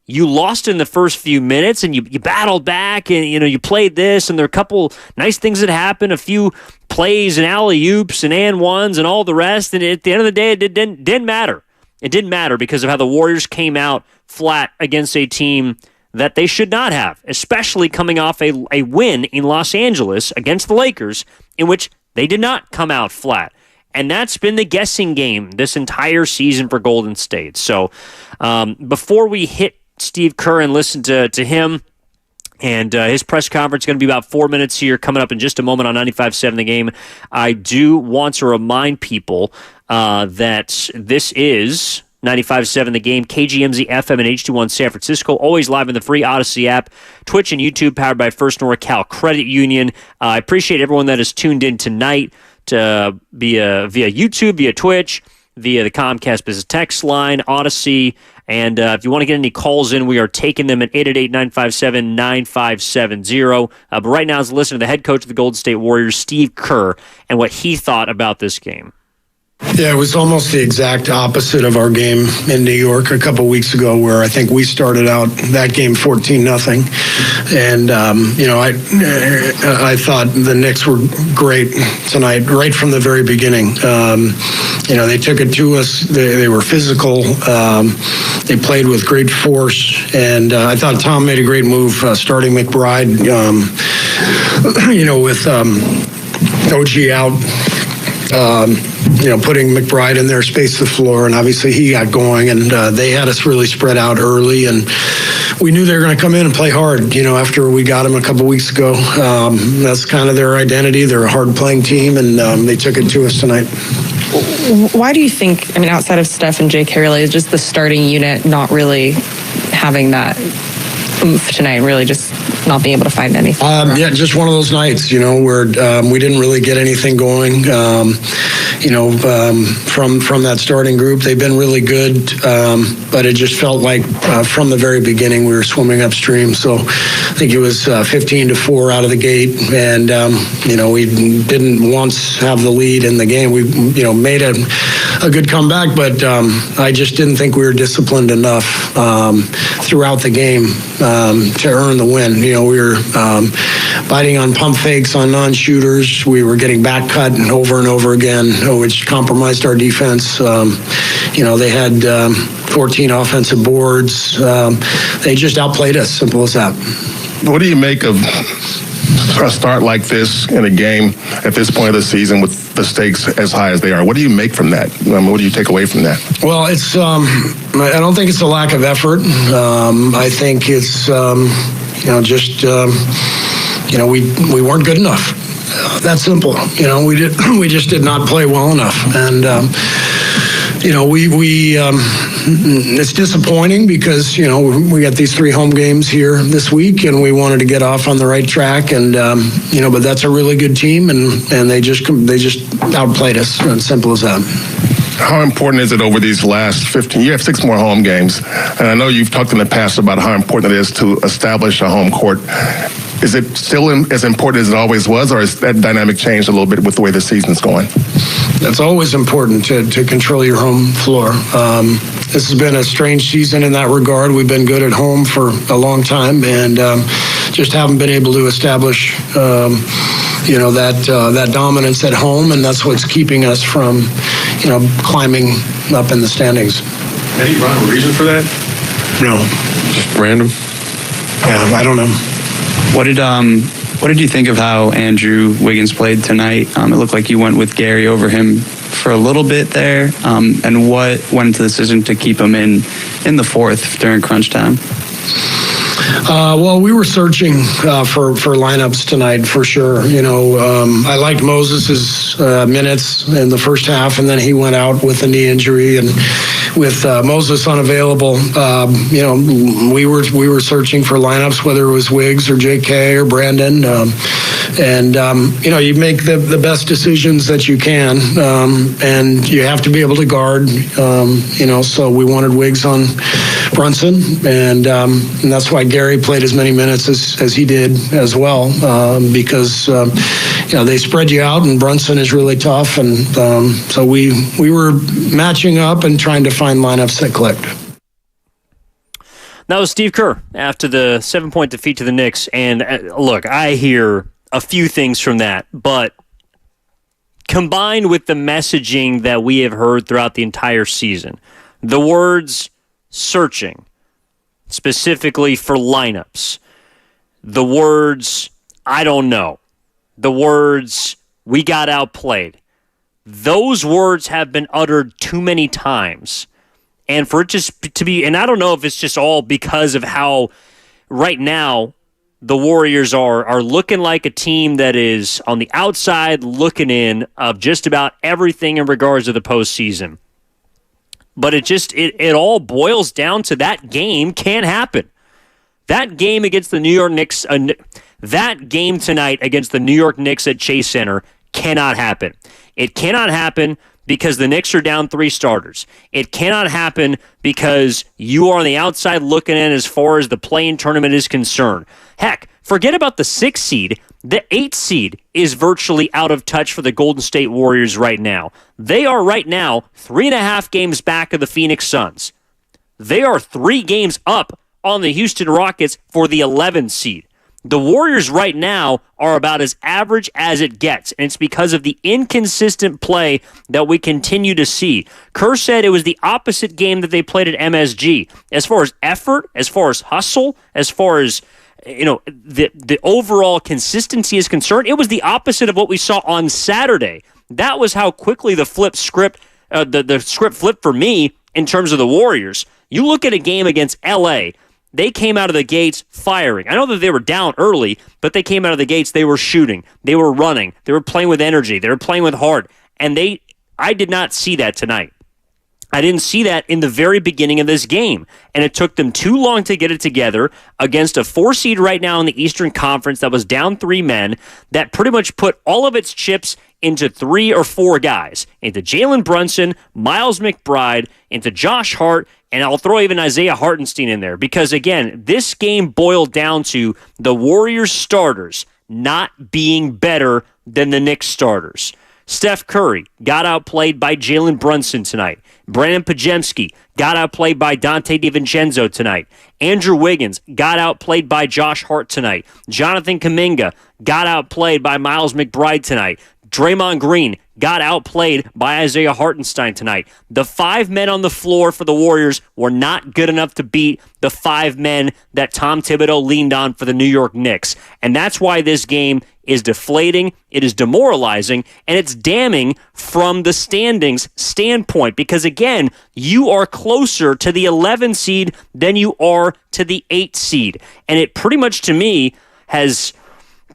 you lost in the first few minutes and you battled back and, you played this and there are a couple nice things that happened, a few plays and alley-oops and and-ones and all the rest. And at the end of the day, it didn't matter. It didn't matter because of how the Warriors came out flat against a team that they should not have, especially coming off a win in Los Angeles against the Lakers in which they did not come out flat. And that's been the guessing game this entire season for Golden State. So before we hit Steve Kerr and listen to him and his press conference is going to be about 4 minutes here coming up in just a moment on 95.7 The Game. I do want to remind people that this is 95.7 The Game, KGMZ FM and H21 San Francisco, always live in the free Odyssey app, Twitch and YouTube powered by First NorCal Credit Union. I appreciate everyone that is tuned in tonight via YouTube, via Twitch, via the Comcast business text line, Odyssey. And if you want to get any calls in, we are taking them at 888-957-9570. But right now, let's listen to the head coach of the Golden State Warriors, Steve Kerr, and what he thought about this game. Yeah, it was almost the exact opposite of our game in New York a couple weeks ago, where I think we started out that game 14-0, and I thought the Knicks were great tonight, right from the very beginning. They took it to us. They were physical. They played with great force, and I thought Tom made a great move starting McBride. With OG out. Putting McBride in there, space the floor, and obviously he got going, and they had us really spread out early, and we knew they were going to come in and play hard, after we got them a couple weeks ago. That's kind of their identity. They're a hard-playing team, and they took it to us tonight. Why do you think, outside of Steph and Jake Carey, is just the starting unit not really having that oomph tonight, really just not being able to find anything? Just one of those nights, where we didn't really get anything going. From that starting group, they've been really good, but it just felt like from the very beginning we were swimming upstream. So I think it was 15-4 out of the gate, and we didn't once have the lead in the game. We made a good comeback, but I just didn't think we were disciplined enough throughout the game to earn the win. We were biting on pump fakes on non-shooters. We were getting back cut over and over again, which compromised our defense. They had 14 offensive boards. They just outplayed us, simple as that. What do you make of a start like this in a game at this point of the season with the stakes as high as they are? What do you make from that? What do you take away from that? Well, it's I don't think it's a lack of effort. I think it's we weren't good enough. That simple. We just did not play well enough, and it's disappointing because we got these 3 home games here this week, and we wanted to get off on the right track, and but that's a really good team, and they just outplayed us. It's simple as that. How important is it over these last 15? You have 6 more home games, and I know you've talked in the past about how important it is to establish a home court. Is it still as important as it always was, or has that dynamic changed a little bit with the way the season's going? It's always important to control your home floor. This has been a strange season in that regard. We've been good at home for a long time, and just haven't been able to establish that dominance at home, and that's what's keeping us from climbing up in the standings. Any rhyme or reason for that? No. Just random? Yeah, I don't know. What did you think of how Andrew Wiggins played tonight? It looked like you went with Gary over him for a little bit there. And what went into the decision to keep him in the 4th during crunch time? Well, we were searching for lineups tonight for sure. I liked Moses's minutes in the first half, and then he went out with a knee injury, and with Moses unavailable, we were searching for lineups, whether it was Wiggs or J.K. or Brandon, you make the best decisions that you can, and you have to be able to guard. So we wanted Wiggs on Brunson, and that's why Gary played as many minutes as he did as well, because they spread you out, and Brunson is really tough, and so we were matching up and trying to find lineups that clicked. That was Steve Kerr after the 7-point defeat to the Knicks, and look, I hear a few things from that, but combined with the messaging that we have heard throughout the entire season, the words searching, specifically for lineups, the words, I don't know, the words, we got outplayed. Those words have been uttered too many times. And for it just to be, and I don't know if it's just all because of how right now the Warriors are looking like a team that is on the outside looking in of just about everything in regards to the postseason. But it all boils down to that game can't happen. That game against the New York Knicks, that game tonight against the New York Knicks at Chase Center cannot happen. It cannot happen because the Knicks are down 3 starters. It cannot happen because you are on the outside looking in as far as the play-in tournament is concerned. Heck, forget about the 6th seed. The 8th seed is virtually out of touch for the Golden State Warriors right now. They are right now 3.5 games back of the Phoenix Suns. They are 3 games up on the Houston Rockets for the 11th seed. The Warriors right now are about as average as it gets, and it's because of the inconsistent play that we continue to see. Kerr said it was the opposite game that they played at MSG. As far as effort, as far as hustle, as far as the overall consistency is concerned, it was the opposite of what we saw on Saturday. That was how quickly the script flipped for me in terms of the Warriors. You look at a game against LA, they came out of the gates firing. I know that they were down early, but they came out of the gates, they were shooting, they were running, they were playing with energy, they were playing with heart, and I did not see that tonight. I didn't see that in the very beginning of this game, and it took them too long to get it together against a 4 seed right now in the Eastern Conference that was down 3 men that pretty much put all of its chips into 3 or 4 guys, into Jalen Brunson, Miles McBride, into Josh Hart, and I'll throw even Isaiah Hartenstein in there because, again, this game boiled down to the Warriors starters not being better than the Knicks starters. Steph Curry got outplayed by Jalen Brunson tonight. Brandon Podziemski got outplayed by Dante DiVincenzo tonight. Andrew Wiggins got outplayed by Josh Hart tonight. Jonathan Kuminga got outplayed by Miles McBride tonight. Draymond Green got outplayed by Isaiah Hartenstein tonight. The 5 men on the floor for the Warriors were not good enough to beat the 5 men that Tom Thibodeau leaned on for the New York Knicks. And that's why this game is deflating, it is demoralizing, and it's damning from the standings standpoint. Because, again, you are closer to the 11 seed than you are to the 8 seed. And it pretty much, to me, has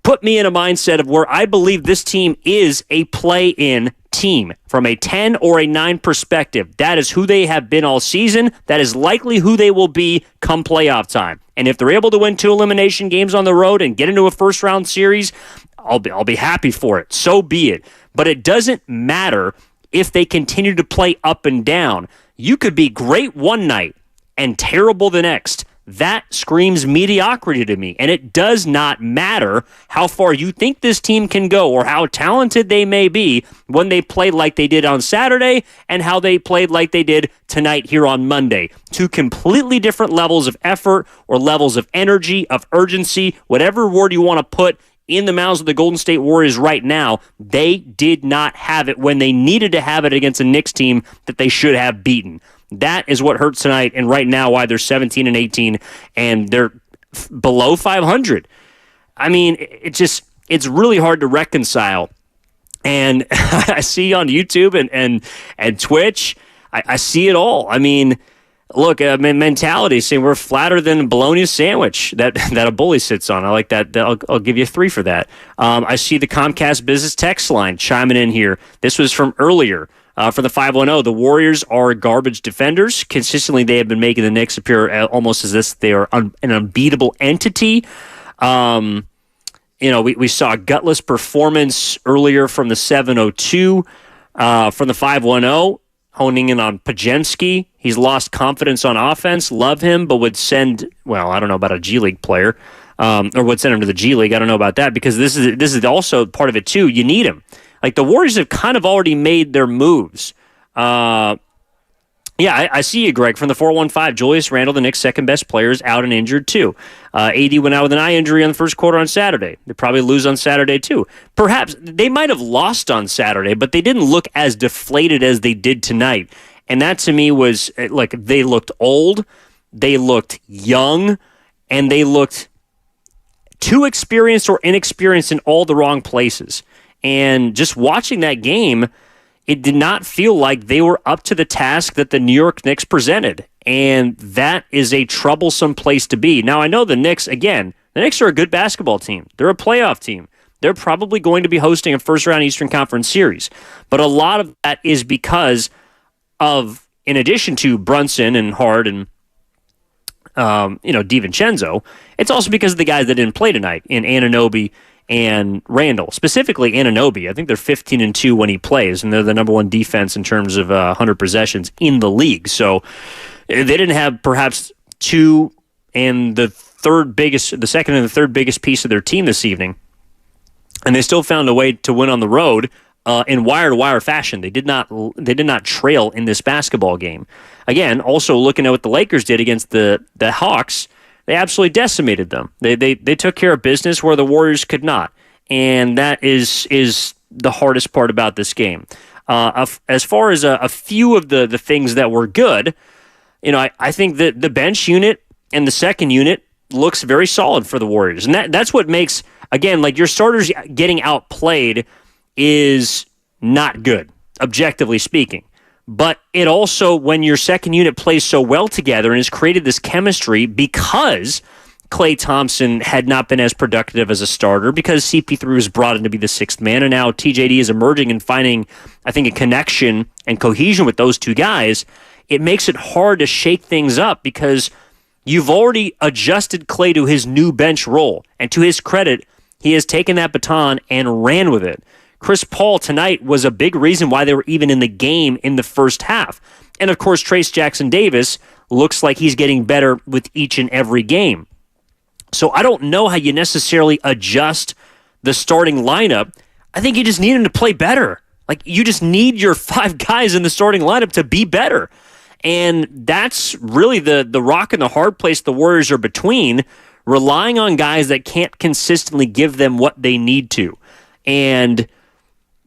put me in a mindset of where I believe this team is a play-in team from a 10 or a 9 perspective. That is who they have been all season. That is likely who they will be come playoff time. And if they're able to win 2 elimination games on the road and get into a first-round series, I'll be happy for it. So be it. But it doesn't matter if they continue to play up and down. You could be great one night and terrible the next. That screams mediocrity to me, and it does not matter how far you think this team can go or how talented they may be when they play like they did on Saturday and how they played like they did tonight here on Monday. 2 completely different levels of effort or levels of energy, of urgency, whatever word you want to put in the mouths of the Golden State Warriors right now. They did not have it when they needed to have it against a Knicks team that they should have beaten. That is what hurts tonight, and right now why they're 17-18 and they're below 500. I mean, it's really hard to reconcile. And I see on YouTube and Twitch, I see it all. I mean, look, mentality saying we're flatter than a bologna sandwich that a bully sits on. I like that. I'll give you 3 for that. I see the Comcast Business text line chiming in here. This was from earlier. For the 510, the Warriors are garbage defenders. Consistently, they have been making the Knicks appear almost as if they are an unbeatable entity. We saw a gutless performance earlier from the 702. From the 510, honing in on Pajemski. He's lost confidence on offense. Love him, but would send, I don't know about a G League player, or would send him to the G League. I don't know about that, because this is also part of it, too. You need him. Like, the Warriors have kind of already made their moves. I see you, Greg, from the 415. Julius Randle, the Knicks' second-best player, is out and injured, too. AD went out with an eye injury in the first quarter on Saturday. They probably lose on Saturday, too. Perhaps they might have lost on Saturday, but they didn't look as deflated as they did tonight. And that, to me, was, like, they looked old, they looked young, and they looked too experienced or inexperienced in all the wrong places. And just watching that game, it did not feel like they were up to the task that the New York Knicks presented. And that is a troublesome place to be. Now, I know the Knicks, again, the Knicks are a good basketball team. They're a playoff team. They're probably going to be hosting a first-round Eastern Conference series. But a lot of that is because of, in addition to Brunson and Hart and DiVincenzo, it's also because of the guys that didn't play tonight in Anunoby and Randall, specifically Anunoby. I think they're 15-2 when he plays, and they're the number 1 defense in terms of 100 possessions in the league. So they didn't have perhaps 2 and the second and the third biggest piece of their team this evening, and they still found a way to win on the road in wire-to-wire fashion. They did not trail in this basketball game. Again, also looking at what the Lakers did against the Hawks. They absolutely decimated them. They took care of business where the Warriors could not, and that is the hardest part about this game. As far as a few of the things that were good, I think that the bench unit and the second unit looks very solid for the Warriors, and that's what makes, again, like, your starters getting outplayed is not good, objectively speaking. But it also, when your second unit plays so well together and has created this chemistry because Klay Thompson had not been as productive as a starter, because CP3 was brought in to be the 6th man, and now TJD is emerging and finding, I think, a connection and cohesion with those 2 guys, it makes it hard to shake things up because you've already adjusted Klay to his new bench role. And to his credit, he has taken that baton and ran with it. Chris Paul tonight was a big reason why they were even in the game in the first half. And, of course, Trace Jackson-Davis looks like he's getting better with each and every game. So I don't know how you necessarily adjust the starting lineup. I think you just need him to play better. Like, you just need your 5 guys in the starting lineup to be better. And that's really the rock and the hard place the Warriors are between, relying on guys that can't consistently give them what they need to. And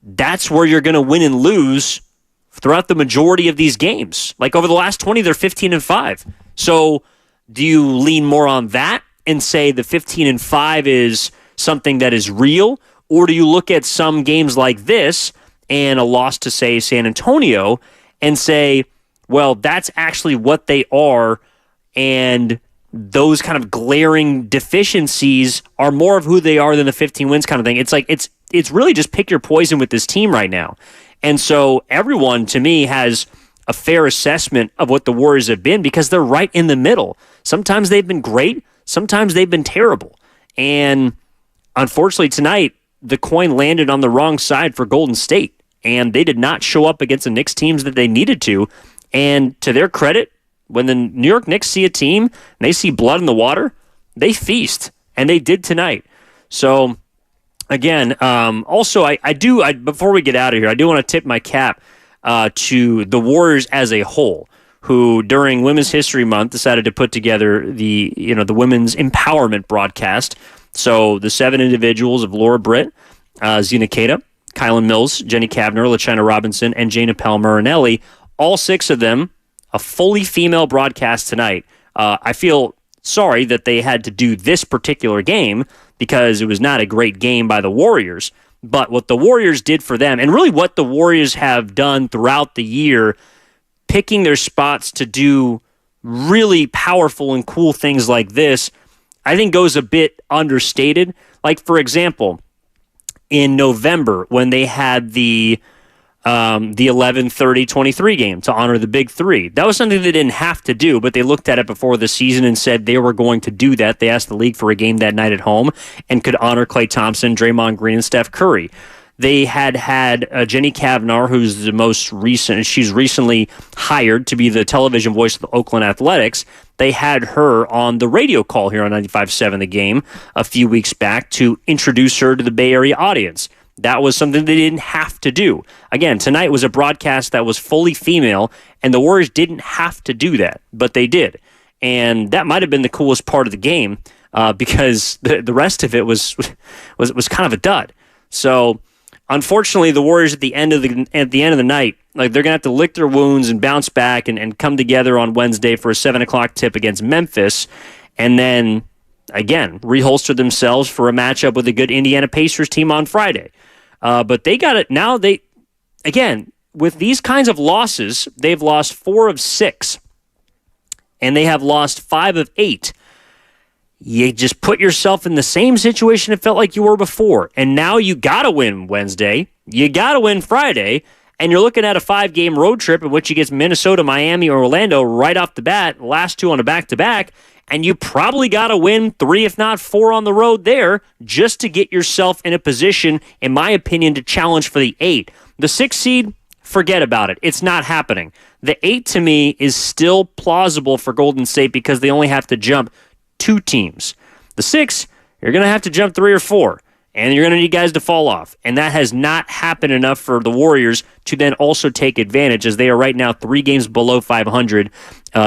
that's where you're going to win and lose throughout the majority of these games. Like over the last 20, they're 15-5. So do you lean more on that and say the 15-5 is something that is real? Or do you look at some games like this and a loss to, say, San Antonio and say, well, that's actually what they are, and those kind of glaring deficiencies are more of who they are than the 15 wins kind of thing? It's like it's really just pick your poison with this team right now. And so everyone, to me, has a fair assessment of what the Warriors have been because they're right in the middle. Sometimes they've been great. Sometimes they've been terrible. And unfortunately tonight, the coin landed on the wrong side for Golden State, and they did not show up against the Knicks teams that they needed to. And to their credit, when the New York Knicks see a team and they see blood in the water, they feast, and they did tonight. So, again, also, before we get out of here, I do want to tip my cap to the Warriors as a whole, who during Women's History Month decided to put together the women's empowerment broadcast. So the 7 individuals of Laura Britt, Zena Cada, Kylan Mills, Jenny Kavner, LaChina Robinson, and Jana Palmarinelli, all 6 of them, a fully female broadcast tonight. I feel sorry that they had to do this particular game because it was not a great game by the Warriors. But what the Warriors did for them, and really what the Warriors have done throughout the year, picking their spots to do really powerful and cool things like this, I think goes a bit understated. Like, for example, in November when they had the 11-30-23 game to honor the Big Three. That was something they didn't have to do, but they looked at it before the season and said they were going to do that. They asked the league for a game that night at home and could honor Klay Thompson, Draymond Green, and Steph Curry. They had Jenny Kavner, who's the most recent. She's recently hired to be the television voice of the Oakland Athletics. They had her on the radio call here on 95.7 The Game a few weeks back to introduce her to the Bay Area audience. That was something they didn't have to do. Again, tonight was a broadcast that was fully female, and the Warriors didn't have to do that, but they did. And that might have been the coolest part of the game because the rest of it was kind of a dud. So, unfortunately, the Warriors at the end of the night, like, they're gonna have to lick their wounds and bounce back and come together on Wednesday for a 7:00 tip against Memphis, and then again reholster themselves for a matchup with a good Indiana Pacers team on Friday. But they got it now. They again with these kinds of losses, they've lost 4 of 6, and they have lost 5 of 8. You just put yourself in the same situation it felt like you were before. And now you got to win Wednesday. You got to win Friday. And you're looking at a 5-game road trip in which you get Minnesota, Miami, or Orlando right off the bat, last 2 on a back-to-back. And you probably got to win 3, if not 4 on the road there just to get yourself in a position, in my opinion, to challenge for the 8. The 6 seed, forget about it. It's not happening. The 8, to me, is still plausible for Golden State because they only have to jump 2 teams. The 6, you're going to have to jump 3 or 4, and you're going to need guys to fall off. And that has not happened enough for the Warriors to then also take advantage, as they are right now 3 games below 500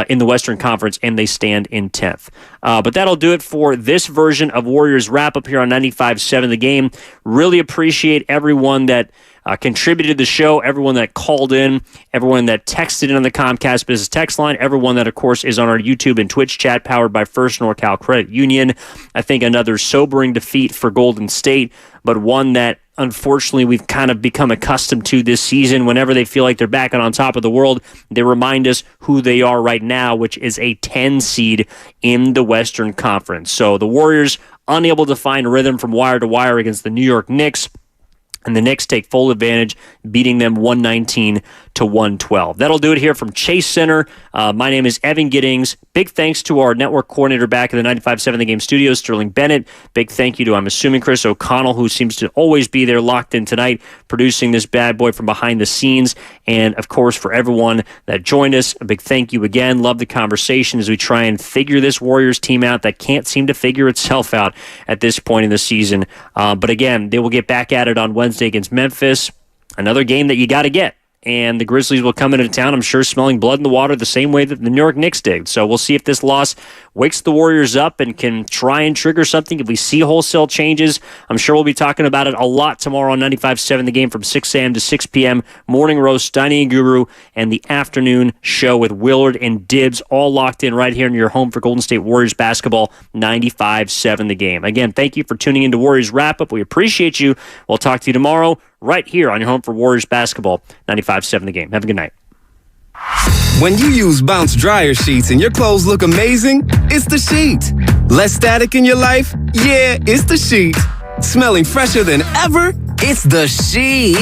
in the Western Conference, and they stand in 10th. But that'll do it for this version of Warriors Wrap-Up here on 95.7 The Game. Really appreciate everyone that contributed to the show, everyone that called in, everyone that texted in on the Comcast Business text line, everyone that, of course, is on our YouTube and Twitch chat powered by First NorCal Credit Union. I think another sobering defeat for Golden State, but one that, unfortunately, we've kind of become accustomed to this season. Whenever they feel like they're back on top of the world, they remind us who they are right now, which is a 10 seed in the Western Conference. So the Warriors unable to find rhythm from wire to wire against the New York Knicks, and the Knicks take full advantage, beating them 119-112. That'll do it here from Chase Center. My name is Evan Giddings. Big thanks to our network coordinator back in the 95.7 The Game studios, Sterling Bennett. Big thank you to, I'm assuming, Chris O'Connell, who seems to always be there locked in tonight, producing this bad boy from behind the scenes. And, of course, for everyone that joined us, a big thank you again. Love the conversation as we try and figure this Warriors team out that can't seem to figure itself out at this point in the season. But, again, they will get back at it on Wednesday against Memphis. Another game that you got to get. and the Grizzlies will come into town, I'm sure, smelling blood in the water the same way that the New York Knicks did. So we'll see if this loss wakes the Warriors up and can try and trigger something. If we see wholesale changes, I'm sure we'll be talking about it a lot tomorrow on 95.7 The Game from 6 a.m. to 6 p.m. Morning Roast, Steiny and Guru, and the afternoon show with Willard and Dibbs, all locked in right here in your home for Golden State Warriors basketball, 95.7 The Game. Again, thank you for tuning into Warriors Wrap-Up. We appreciate you. We'll talk to you tomorrow right here on your home for Warriors basketball, 95.7 The Game. Have a good night. When you use Bounce dryer sheets and your clothes look amazing, it's the sheet. Less static in your life? Yeah, it's the sheet. Smelling fresher than ever? It's the sheet.